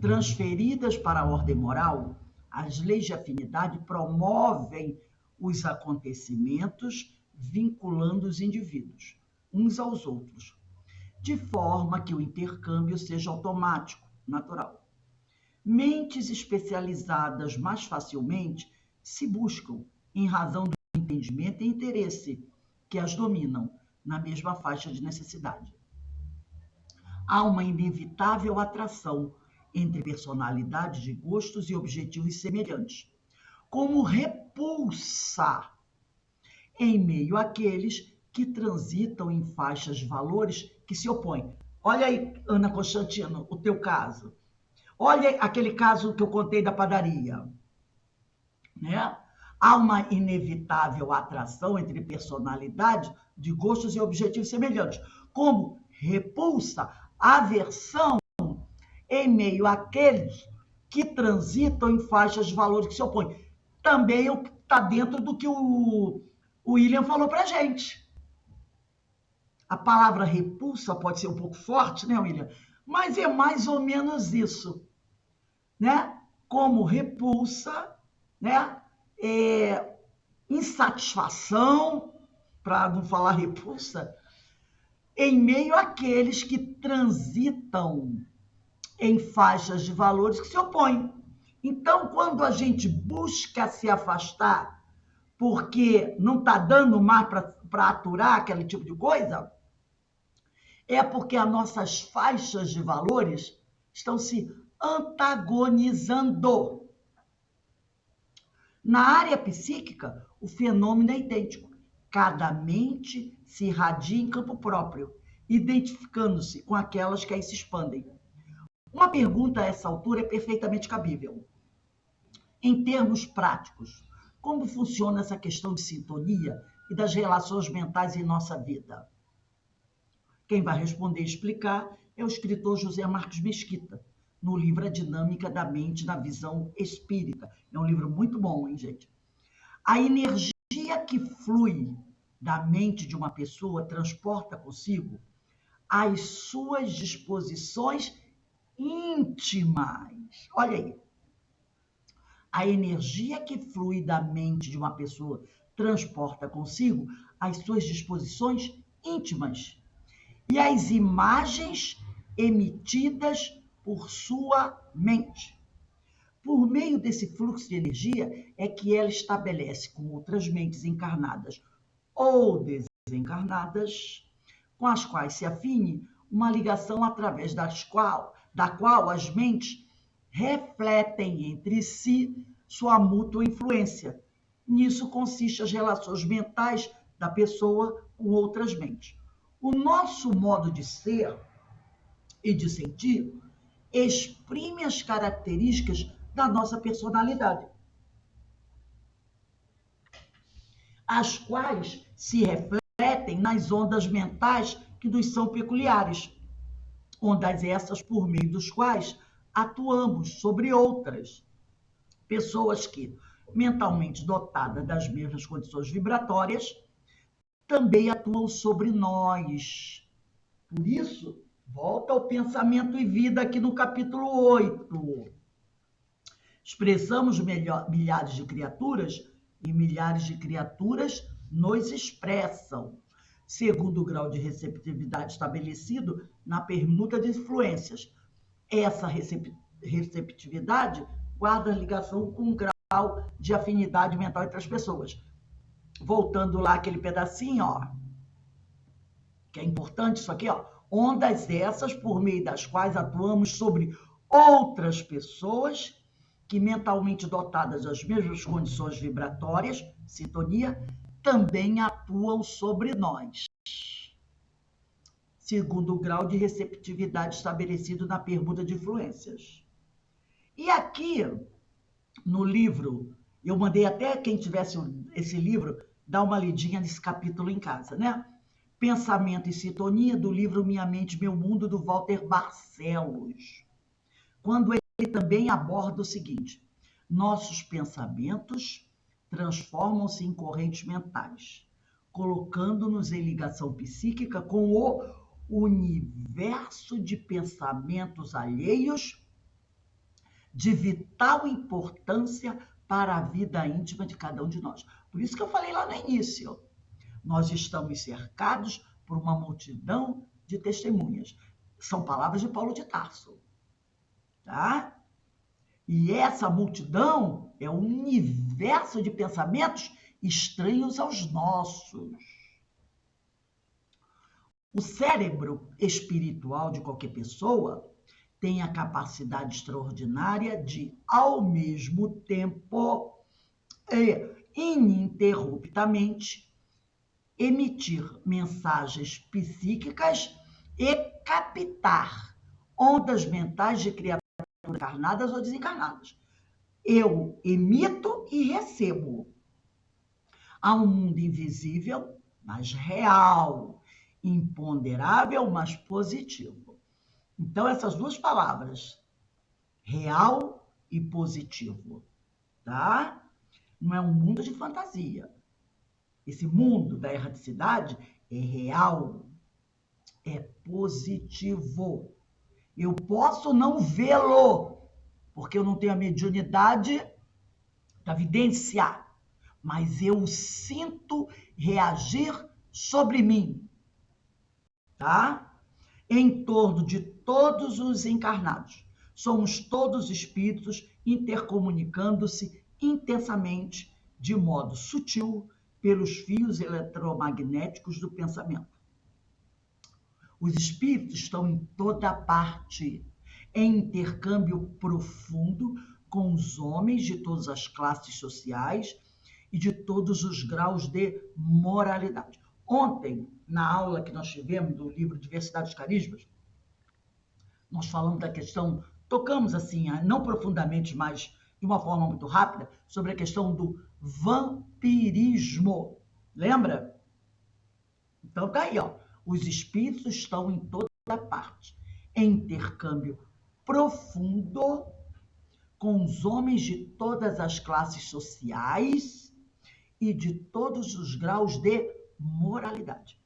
Transferidas para a ordem moral, as leis de afinidade promovem os acontecimentos vinculando os indivíduos uns aos outros, de forma que o intercâmbio seja automático, natural. Mentes especializadas mais facilmente se buscam em razão do entendimento e interesse que as dominam na mesma faixa de necessidade. Há uma inevitável atração entre personalidades de gostos e objetivos semelhantes, como repulsa em meio àqueles que transitam em faixas de valores que se opõem. Olha aí, Ana Constantino, o teu caso. Olha aquele caso que eu contei da padaria, né? Há uma inevitável atração entre personalidades de gostos e objetivos semelhantes, como repulsa, aversão em meio àqueles que transitam em faixas de valores que se opõem. Também está dentro do que o William falou para a gente. A palavra repulsa pode ser um pouco forte, né, William? Mas é mais ou menos isso, né? Como repulsa, né? Insatisfação, para não falar repulsa, em meio àqueles que transitam em faixas de valores que se opõem. Então, quando a gente busca se afastar porque não está dando mais para aturar aquele tipo de coisa, é porque as nossas faixas de valores estão se antagonizando. Na área psíquica, o fenômeno é idêntico. Cada mente se irradia em campo próprio, identificando-se com aquelas que aí se expandem. Uma pergunta a essa altura é perfeitamente cabível. Em termos práticos, como funciona essa questão de sintonia e das relações mentais em nossa vida? Quem vai responder e explicar é o escritor José Marcos Mesquita, no livro A Dinâmica da Mente na Visão Espírita. É um livro muito bom, hein, gente? A energia que flui da mente de uma pessoa transporta consigo as suas disposições íntimas. Olha aí. A energia que flui da mente de uma pessoa transporta consigo as suas disposições íntimas e as imagens emitidas por sua mente. Por meio desse fluxo de energia é que ela estabelece com outras mentes encarnadas ou desencarnadas, com as quais se afine uma ligação através da qual as mentes refletem entre si sua mútua influência. Nisso consistem as relações mentais da pessoa com outras mentes. O nosso modo de ser e de sentir exprime as características da nossa personalidade, as quais se refletem nas ondas mentais que nos são peculiares, ondas essas por meio dos quais atuamos sobre outras pessoas que, mentalmente dotadas das mesmas condições vibratórias, também atuam sobre nós. Por isso, volta ao pensamento e vida aqui no capítulo 8. Expressamos milhares de criaturas e milhares de criaturas nos expressam, segundo o grau de receptividade estabelecido na permuta de influências. Essa receptividade guarda ligação com o grau de afinidade mental entre as pessoas. Voltando lá aquele pedacinho, ó, que é importante isso aqui, ó, ondas essas por meio das quais atuamos sobre outras pessoas que, mentalmente dotadas das mesmas condições vibratórias, sintonia, também atuam sobre nós, segundo o grau de receptividade estabelecido na permuta de influências. E aqui, no livro, eu mandei até quem tivesse esse livro dar uma lidinha nesse capítulo em casa, né? Pensamento e Sintonia, do livro Minha Mente, Meu Mundo, do Walter Barcelos. Quando ele também aborda o seguinte: nossos pensamentos transformam-se em correntes mentais, colocando-nos em ligação psíquica com o universo de pensamentos alheios de vital importância para a vida íntima de cada um de nós. Por isso que eu falei lá no início, nós estamos cercados por uma multidão de testemunhas. São palavras de Paulo de Tarso, tá? E essa multidão é um universo de pensamentos estranhos aos nossos. O cérebro espiritual de qualquer pessoa tem a capacidade extraordinária de, ao mesmo tempo e ininterruptamente, emitir mensagens psíquicas e captar ondas mentais de criaturas encarnadas ou desencarnadas. Eu emito e recebo. Há um mundo invisível, mas real, imponderável, mas positivo. Então, essas duas palavras, real e positivo, tá? Não é um mundo de fantasia. Esse mundo da erraticidade é real, é positivo. Eu posso não vê-lo, porque eu não tenho a mediunidade da vidência, mas eu sinto reagir sobre mim, tá? Em torno de todos os encarnados. Somos todos espíritos intercomunicando-se intensamente, de modo sutil, pelos fios eletromagnéticos do pensamento. Os espíritos estão em toda parte, em intercâmbio profundo com os homens de todas as classes sociais e de todos os graus de moralidade. Ontem, na aula que nós tivemos do livro Diversidade dos Carismas, nós falamos da questão, tocamos assim, não profundamente, mas de uma forma muito rápida, sobre a questão do vampirismo. Lembra? Então tá aí, ó. Os espíritos estão em toda parte, em intercâmbio profundo com os homens de todas as classes sociais e de todos os graus de moralidade.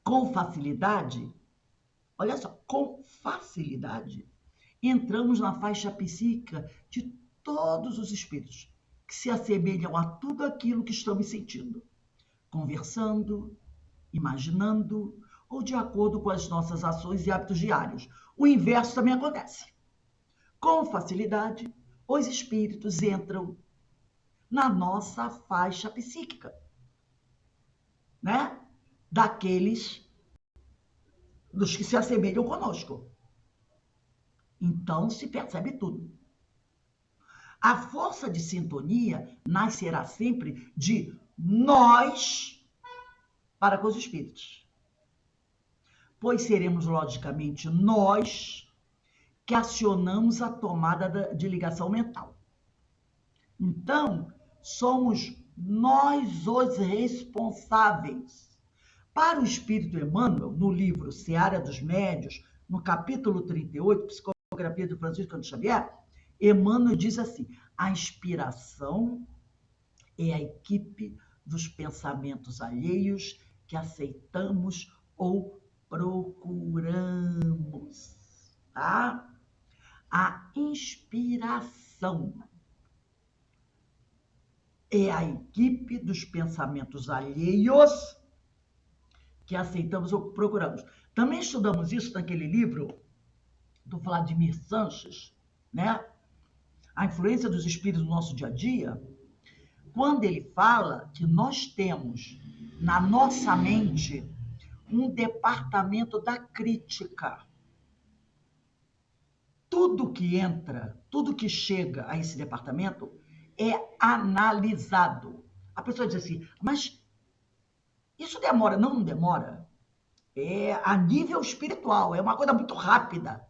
Com facilidade, olha só, com facilidade, entramos na faixa psíquica de todos os espíritos, que se assemelham a tudo aquilo que estamos sentindo, conversando, imaginando, ou de acordo com as nossas ações e hábitos diários. O inverso também acontece. Com facilidade, os espíritos entram na nossa faixa psíquica, né? Daqueles dos que se assemelham conosco. Então se percebe tudo. A força de sintonia nascerá sempre de nós para com os espíritos, pois seremos logicamente nós que acionamos a tomada de ligação mental. Então, somos nós os responsáveis. Para o Espírito Emmanuel, no livro Seara dos Médiuns, no capítulo 38, Psicografia do Francisco Cândido Xavier, Emmanuel diz assim: a inspiração é a equipe dos pensamentos alheios que aceitamos ou procuramos, tá? A inspiração é a equipe dos pensamentos alheios que aceitamos ou procuramos. Também estudamos isso naquele livro do Vladimir Sanches, né? A influência dos espíritos no nosso dia a dia, quando ele fala que nós temos na nossa mente um departamento da crítica. Tudo que entra, tudo que chega a esse departamento é analisado. A pessoa diz assim, mas isso demora? Não, não demora. É a nível espiritual, é uma coisa muito rápida.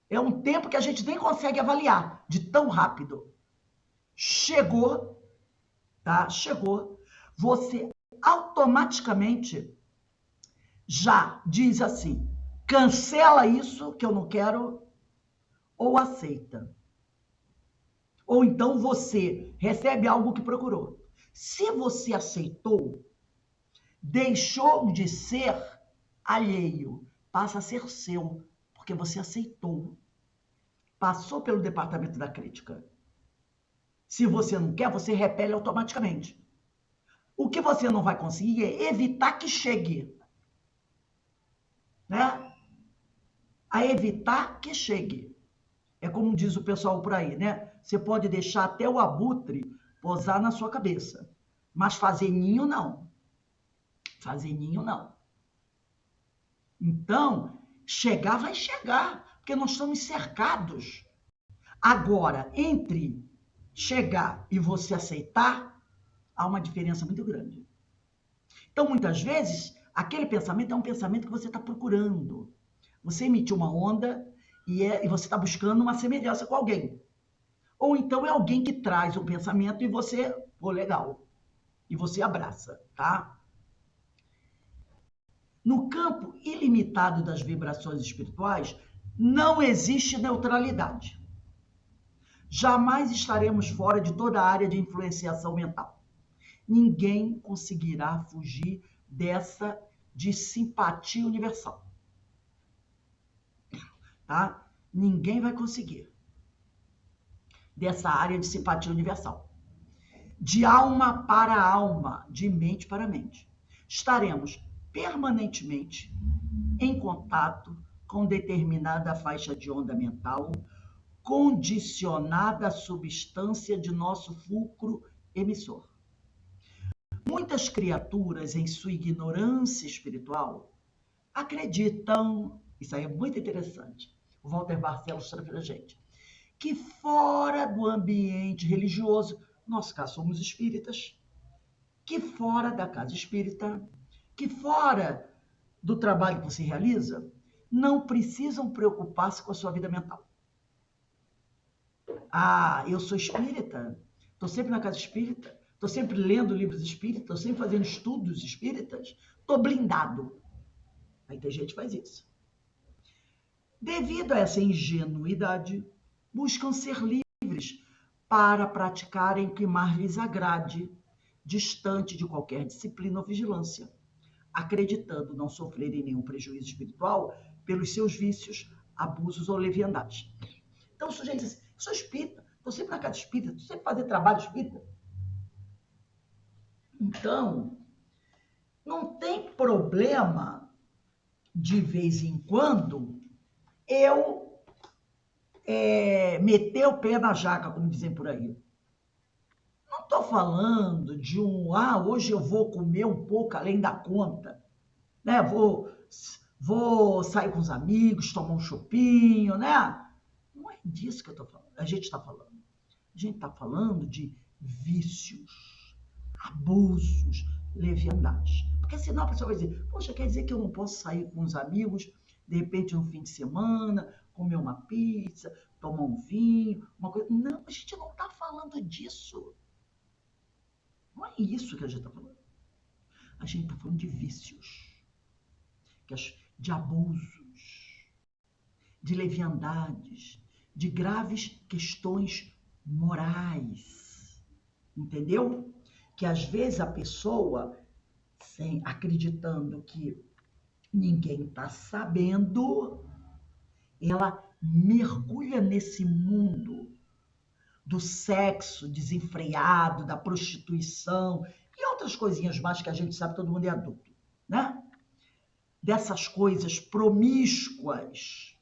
É um tempo que a gente nem consegue avaliar, de tão rápido. Chegou, tá? Chegou. Você automaticamente já diz assim, cancela isso que eu não quero, ou aceita. Ou então você recebe algo que procurou. Se você aceitou, deixou de ser alheio, passa a ser seu, porque você aceitou. Passou pelo departamento da crítica. Se você não quer, você repele automaticamente. O que você não vai conseguir é evitar que chegue. Né? A evitar que chegue. É como diz o pessoal por aí, né? Você pode deixar até o abutre pousar na sua cabeça, mas fazer ninho não. Fazer ninho não. Então, chegar vai chegar, porque nós estamos cercados. Agora, entre chegar e você aceitar, há uma diferença muito grande. Então, muitas vezes, aquele pensamento é um pensamento que você está procurando. Você emitiu uma onda e você está buscando uma semelhança com alguém. Ou então é alguém que traz um pensamento e você, pô, legal, e você abraça, tá? No campo ilimitado das vibrações espirituais, não existe neutralidade. Jamais estaremos fora de toda a área de influenciação mental. Ninguém conseguirá fugir dessa de simpatia universal. Tá? Ninguém vai conseguir. Dessa área de simpatia universal. De alma para alma, de mente para mente. Estaremos permanentemente em contato com determinada faixa de onda mental, condicionada à substância de nosso fulcro emissor. Muitas criaturas, em sua ignorância espiritual, acreditam, isso aí é muito interessante, o Walter Barcelos traz para a gente, que fora do ambiente religioso, nós cá somos espíritas, que fora da casa espírita, que fora do trabalho que você realiza, não precisam preocupar-se com a sua vida mental. Ah, eu sou espírita, estou sempre na casa espírita, estou sempre lendo livros espíritas, estou sempre fazendo estudos espíritas, estou blindado. Aí tem gente que faz isso. Devido a essa ingenuidade, buscam ser livres para praticarem o que mais lhes agrade, distante de qualquer disciplina ou vigilância, acreditando não sofrerem nenhum prejuízo espiritual pelos seus vícios, abusos ou leviandades. Então o sujeito diz, sou espírita, estou sempre na casa espírita, estou sempre fazendo trabalho espírita. Então, não tem problema, de vez em quando, eu meter o pé na jaca, como dizem por aí. Não estou falando de hoje eu vou comer um pouco além da conta, né? Vou sair com os amigos, tomar um chopinho, né? Não é disso que a gente está falando. A gente está falando de vícios, abusos, leviandades. Porque senão a pessoa vai dizer, poxa, quer dizer que eu não posso sair com os amigos, de repente no fim de semana, comer uma pizza, tomar um vinho, uma coisa. Não, a gente não está falando disso. Não é isso que a gente está falando. A gente está falando de vícios, de abusos, de leviandades, de graves questões morais. Entendeu? Que às vezes a pessoa, acreditando que ninguém está sabendo, ela mergulha nesse mundo do sexo desenfreado, da prostituição e outras coisinhas mais que a gente sabe, todo mundo é adulto, né? Dessas coisas promíscuas,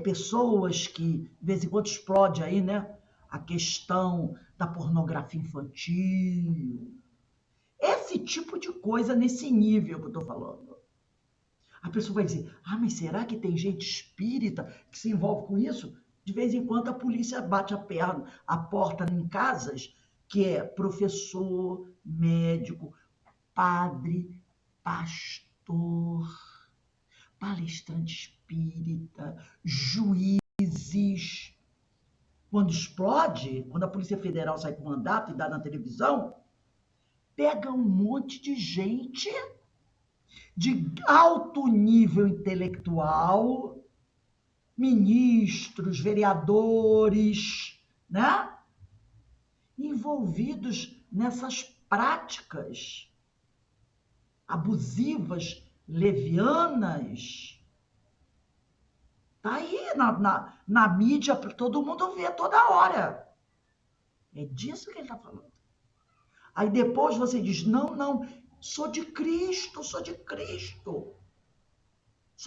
pessoas que de vez em quando explode aí, né? A questão da pornografia infantil, esse tipo de coisa nesse nível que eu estou falando. A pessoa vai dizer, mas será que tem gente espírita que se envolve com isso? De vez em quando a polícia bate a porta em casas, que é professor, médico, padre, pastor, palestrante espírita, juízes. Quando explode, quando a Polícia Federal sai com mandato e dá na televisão, pega um monte de gente de alto nível intelectual, ministros, vereadores, né? Envolvidos nessas práticas abusivas, levianas. Está aí na mídia, todo mundo vê toda hora. É disso que ele está falando. Aí depois você diz, não, sou de Cristo, sou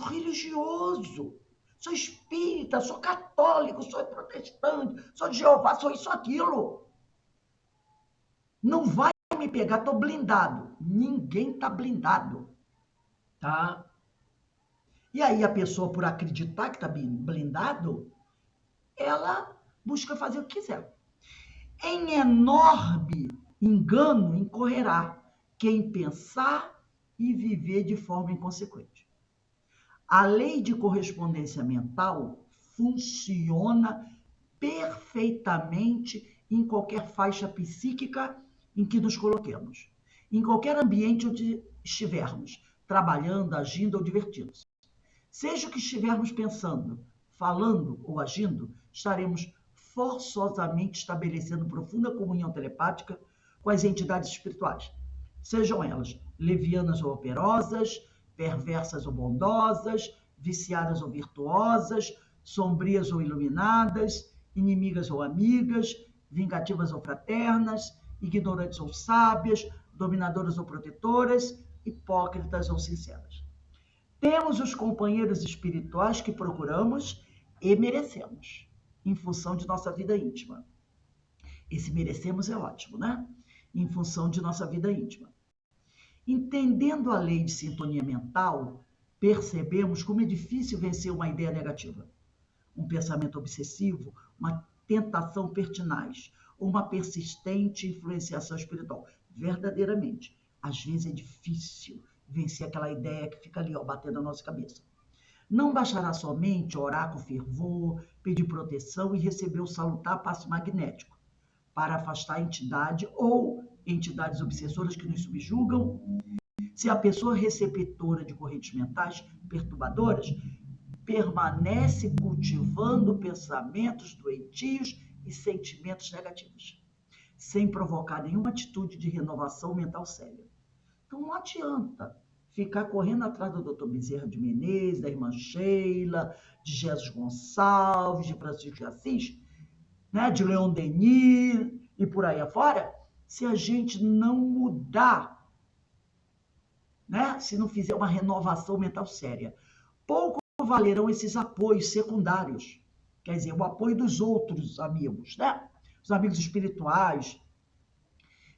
religioso, sou espírita, sou católico, sou protestante, sou de Jeová, sou isso, aquilo. Não vai me pegar, estou blindado. Ninguém está blindado, tá? E aí a pessoa, por acreditar que está blindado, ela busca fazer o que quiser. Em enorme engano incorrerá quem pensar e viver de forma inconsequente. A lei de correspondência mental funciona perfeitamente em qualquer faixa psíquica em que nos coloquemos, em qualquer ambiente onde estivermos, trabalhando, agindo ou divertindo-se. Seja o que estivermos pensando, falando ou agindo, estaremos forçosamente estabelecendo profunda comunhão telepática com as entidades espirituais, sejam elas levianas ou operosas, perversas ou bondosas, viciadas ou virtuosas, sombrias ou iluminadas, inimigas ou amigas, vingativas ou fraternas, ignorantes ou sábias, dominadoras ou protetoras, hipócritas ou sinceras. Temos os companheiros espirituais que procuramos e merecemos, em função de nossa vida íntima. Esse merecemos é ótimo, né? Em função de nossa vida íntima. Entendendo a lei de sintonia mental, percebemos como é difícil vencer uma ideia negativa, um pensamento obsessivo, uma tentação pertinaz, ou uma persistente influenciação espiritual. Verdadeiramente, às vezes é difícil vencer aquela ideia que fica ali, ó, batendo na nossa cabeça. Não bastará somente orar com fervor, pedir proteção e receber o salutar passe magnético para afastar a entidade ou entidades obsessoras que nos subjugam. Se a pessoa receptora de correntes mentais perturbadoras permanece cultivando pensamentos doentios e sentimentos negativos, sem provocar nenhuma atitude de renovação mental séria. Então não adianta ficar correndo atrás do Dr. Bezerra de Menezes, da irmã Sheila, de Jesus Gonçalves, de Francisco de Assis, né, de Leon Denis e por aí afora, se a gente não mudar, né, se não fizer uma renovação mental séria. Pouco valerão esses apoios secundários, quer dizer, o apoio dos outros amigos, né, os amigos espirituais,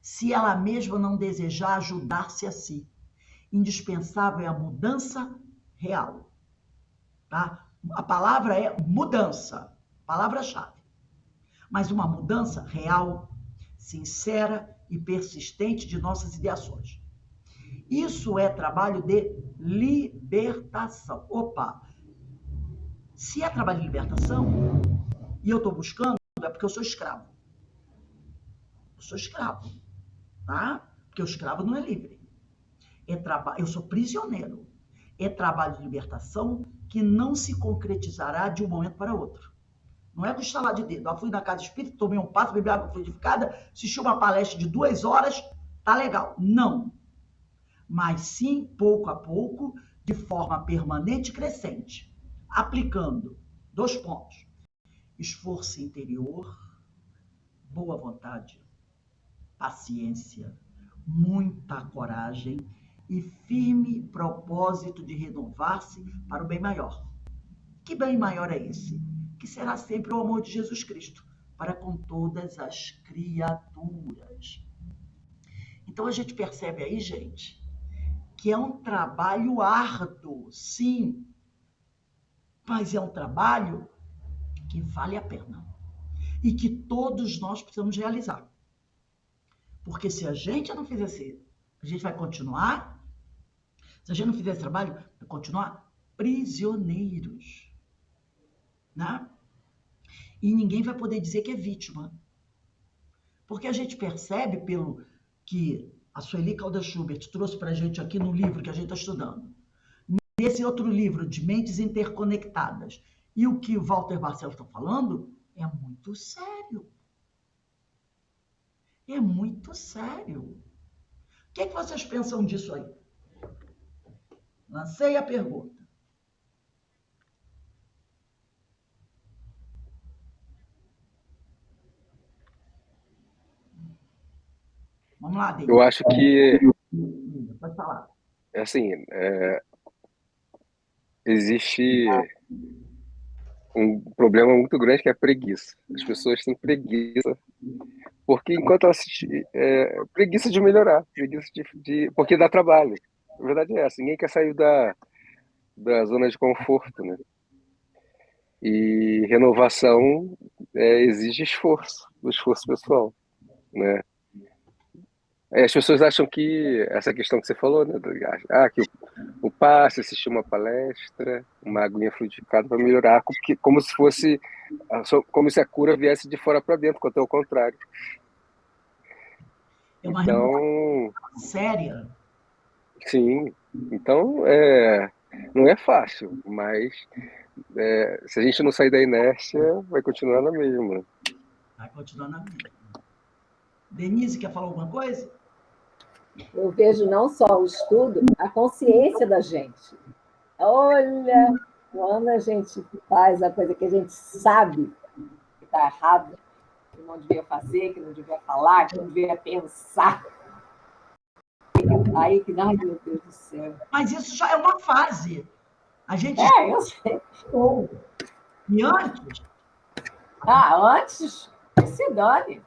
se ela mesma não desejar ajudar-se a si. Indispensável é a mudança real, tá? A palavra é mudança, palavra-chave. Mas uma mudança real, sincera e persistente de nossas ideações. Isso é trabalho de libertação. Opa! Se é trabalho de libertação e eu estou buscando, é porque eu sou escravo. Eu sou escravo, tá? Porque o escravo não é livre. Eu sou prisioneiro. É trabalho de libertação que não se concretizará de um momento para outro. Não é do estalar de dedo. Eu fui na casa espírita, tomei um passo, bebi água fluidificada, assisti uma palestra de 2 horas, tá legal. Não. Mas sim, pouco a pouco, de forma permanente e crescente. Aplicando 2 pontos. Esforço interior, boa vontade, paciência, muita coragem e firme propósito de renovar-se para o bem maior. Que bem maior é esse? Que será sempre o amor de Jesus Cristo para com todas as criaturas. Então a gente percebe aí, gente, que é um trabalho árduo, sim, mas é um trabalho que vale a pena e que todos nós precisamos realizar. Porque se a gente não fizer assim, a gente vai continuar, se a gente não fizer esse trabalho, vai continuar prisioneiros, né? E ninguém vai poder dizer que é vítima. Porque a gente percebe pelo que a Sueli Caldas Schubert trouxe para a gente aqui no livro que a gente está estudando, nesse outro livro de Mentes Interconectadas, e o que o Walter Barcelos está falando, é muito sério. É muito sério. O que é que vocês pensam disso aí? Lancei a pergunta. Vamos lá, Denis. Eu acho que, Pode falar. assim, existe um problema muito grande que é a preguiça. As pessoas têm preguiça, porque enquanto elas preguiça de melhorar, preguiça porque dá trabalho. A verdade é essa, ninguém quer sair da zona de conforto, né? E renovação exige esforço pessoal, né? As pessoas acham que essa questão que você falou, né? Que o passe, assistir uma palestra, uma aguinha fluidificada para melhorar, como se fosse, como se a cura viesse de fora para dentro, quando é o contrário. É uma Então, renovação séria. sim. Então, não é fácil, mas se a gente não sair da inércia, vai continuar na mesma. Vai continuar na mesma. Denise, quer falar alguma coisa? Eu vejo não só o estudo, a consciência da gente. Olha, quando a gente faz a coisa que a gente sabe que está errado, que não devia fazer, que não devia falar, que não devia pensar. Aí que, ai meu Deus do céu. Mas isso já é uma fase. A gente Eu sei. estou. E antes, Antes, que se dane.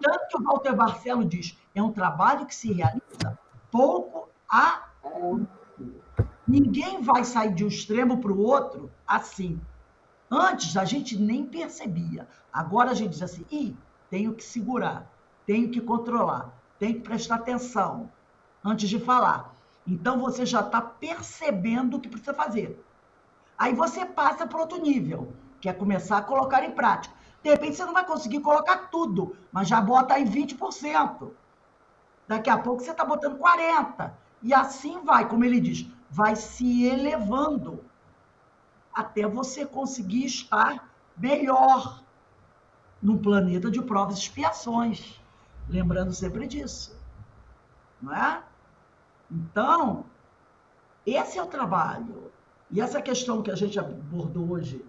tanto que o Walter Barcelo diz, é um trabalho que se realiza pouco a ninguém vai sair de um extremo para o outro assim. Antes a gente nem percebia. Agora a gente diz assim, tenho que segurar, tenho que controlar, tenho que prestar atenção antes de falar. Então você já está percebendo o que precisa fazer. Aí você passa para outro nível, que é começar a colocar em prática. De repente você não vai conseguir colocar tudo, mas já bota aí 20%. Daqui a pouco você está botando 40%. E assim vai, como ele diz, vai se elevando até você conseguir estar melhor num planeta de provas e expiações. Lembrando sempre disso. Não é? Então, esse é o trabalho. E essa questão que a gente abordou hoje,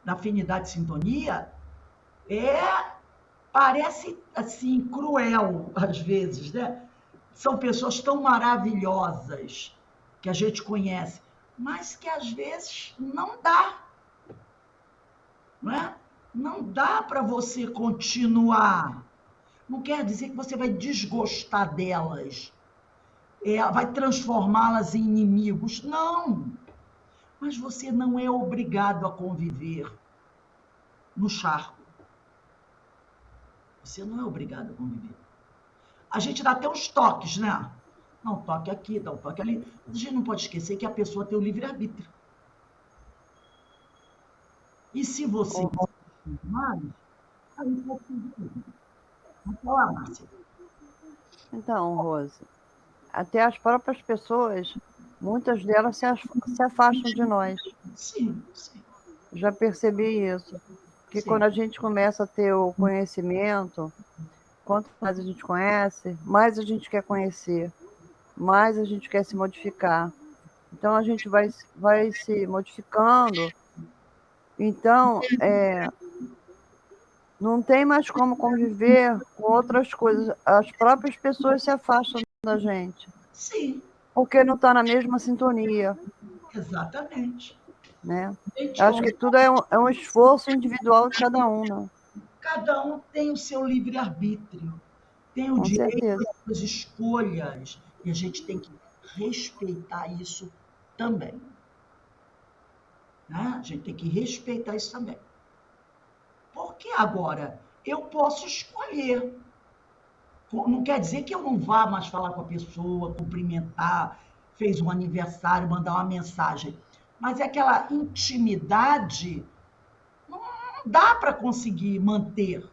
da afinidade e sintonia, parece assim cruel às vezes, né? São pessoas tão maravilhosas que a gente conhece, mas que às vezes não dá, não é? Não dá para você continuar. Não quer dizer que você vai desgostar delas, vai transformá-las em inimigos. Não. Mas você não é obrigado a conviver no charco. Você não é obrigado a conviver. A gente dá até uns toques, né? Dá um toque aqui, dá um toque ali. Mas a gente não pode esquecer que a pessoa tem o livre-arbítrio. E se você mais, aí pode ser. Vamos falar, Márcia. Então, Rose, até as próprias pessoas, muitas delas se afastam de nós. Sim, sim. Já percebi isso. Que Sim. quando a gente começa a ter o conhecimento, quanto mais a gente conhece, mais a gente quer conhecer, mais a gente quer se modificar. Então, a gente vai se modificando. Então, não tem mais como conviver com outras coisas. As próprias pessoas se afastam da gente. Sim. Porque não está na mesma sintonia. Exatamente. Né? Acho que tudo é um esforço individual de cada um. Né? Cada um tem o seu livre-arbítrio, tem o direito às escolhas, e a gente tem que respeitar isso também. Né? A gente tem que respeitar isso também. Porque agora eu posso escolher. Não quer dizer que eu não vá mais falar com a pessoa, cumprimentar, fez um aniversário, mandar uma mensagem. Mas é aquela intimidade, não dá para conseguir manter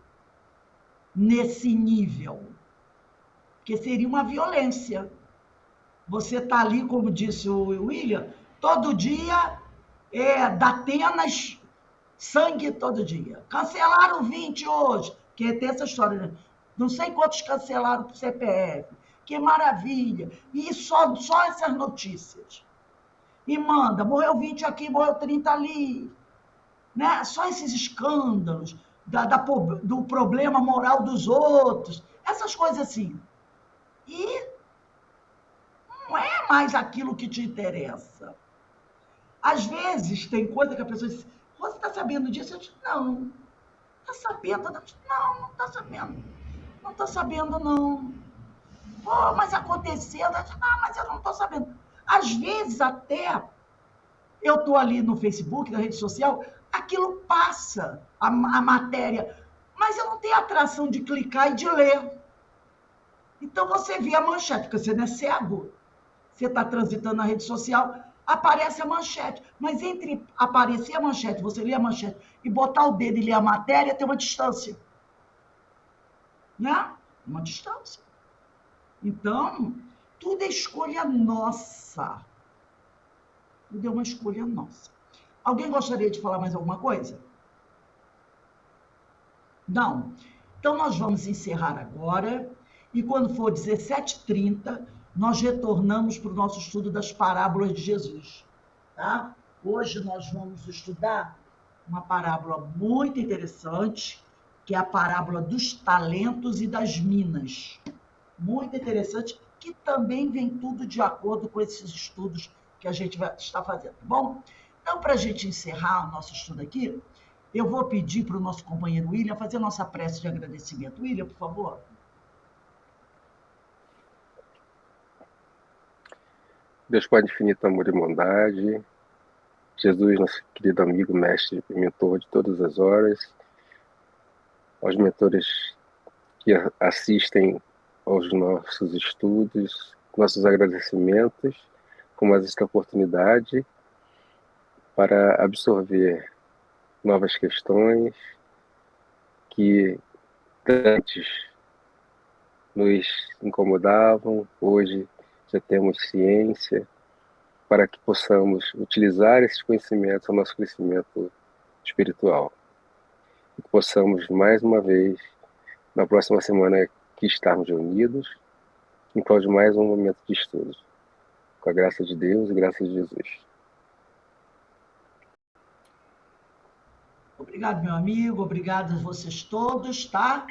nesse nível. Porque seria uma violência. Você está ali, como disse o William, todo dia dá Atenas, sangue todo dia. Cancelaram 20 hoje, que tem essa história, né? Não sei quantos cancelaram para o CPF. Que maravilha. E só essas notícias. E manda, morreu 20 aqui, morreu 30 ali. Né? Só esses escândalos do problema moral dos outros. Essas coisas assim. E não é mais aquilo que te interessa. Às vezes tem coisa que a pessoa diz, você está sabendo disso? Eu digo, não. Está sabendo? Não, não está sabendo. Não estou sabendo, não. Pô, mas aconteceu. Não, mas eu não estou sabendo. Às vezes, até eu estou ali no Facebook, na rede social, aquilo passa, a matéria, mas eu não tenho atração de clicar e de ler. Então você vê a manchete, porque você não é cego. Você está transitando na rede social, aparece a manchete. Mas entre aparecer a manchete, você ler a manchete e botar o dedo e ler a matéria, tem uma distância. Né? Uma distância. Então, tudo é escolha nossa. Tudo é uma escolha nossa. Alguém gostaria de falar mais alguma coisa? Não. Então, nós vamos encerrar agora. E quando for 17h30, nós retornamos para o nosso estudo das parábolas de Jesus. Tá? Hoje nós vamos estudar uma parábola muito interessante, que é a parábola dos talentos e das minas. Muito interessante, que também vem tudo de acordo com esses estudos que a gente vai estar fazendo, tá bom? Então, para a gente encerrar o nosso estudo aqui, eu vou pedir para o nosso companheiro William fazer a nossa prece de agradecimento. William, por favor. Deus Pai de infinito amor e bondade, Jesus, nosso querido amigo, mestre e mentor de todas as horas, aos mentores que assistem aos nossos estudos, nossos agradecimentos por mais esta oportunidade para absorver novas questões que antes nos incomodavam, hoje já temos ciência, para que possamos utilizar esses conhecimentos ao nosso crescimento espiritual. E que possamos, mais uma vez, na próxima semana, que estarmos reunidos, em prol de mais um momento de estudo. Com a graça de Deus e graça de Jesus. Obrigado, meu amigo. Obrigado a vocês todos, tá?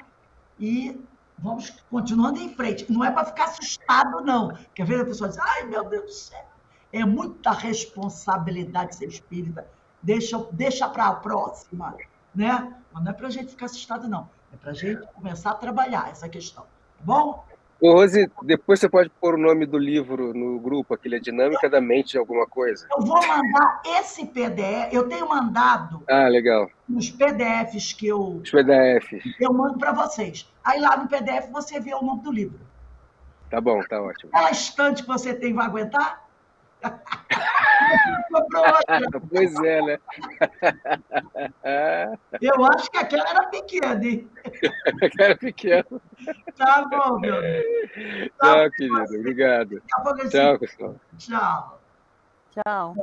E vamos continuando em frente. Não é para ficar assustado, não. Quer ver a pessoa diz, ai, meu Deus do céu, é muita responsabilidade ser espírita. Deixa para a próxima, né? Mas não é para a gente ficar assustado, não. É para a gente começar a trabalhar essa questão, tá bom? Ô, Rose, depois você pode pôr o nome do livro no grupo, aquele é Dinâmica da Mente de alguma coisa. Eu vou mandar esse PDF, eu tenho mandado Legal. nos PDFs que Os PDFs. eu mando para vocês. Aí lá no PDF você vê o nome do livro. Tá bom, tá ótimo. Aquela estante que você tem vai aguentar? Pois é, né? Eu acho que aquela era pequena, hein? Era pequeno. Tá bom, meu amigo. Tchau, querido. Obrigado. Daqui a pouco Tchau, pessoal. Tchau. Tchau.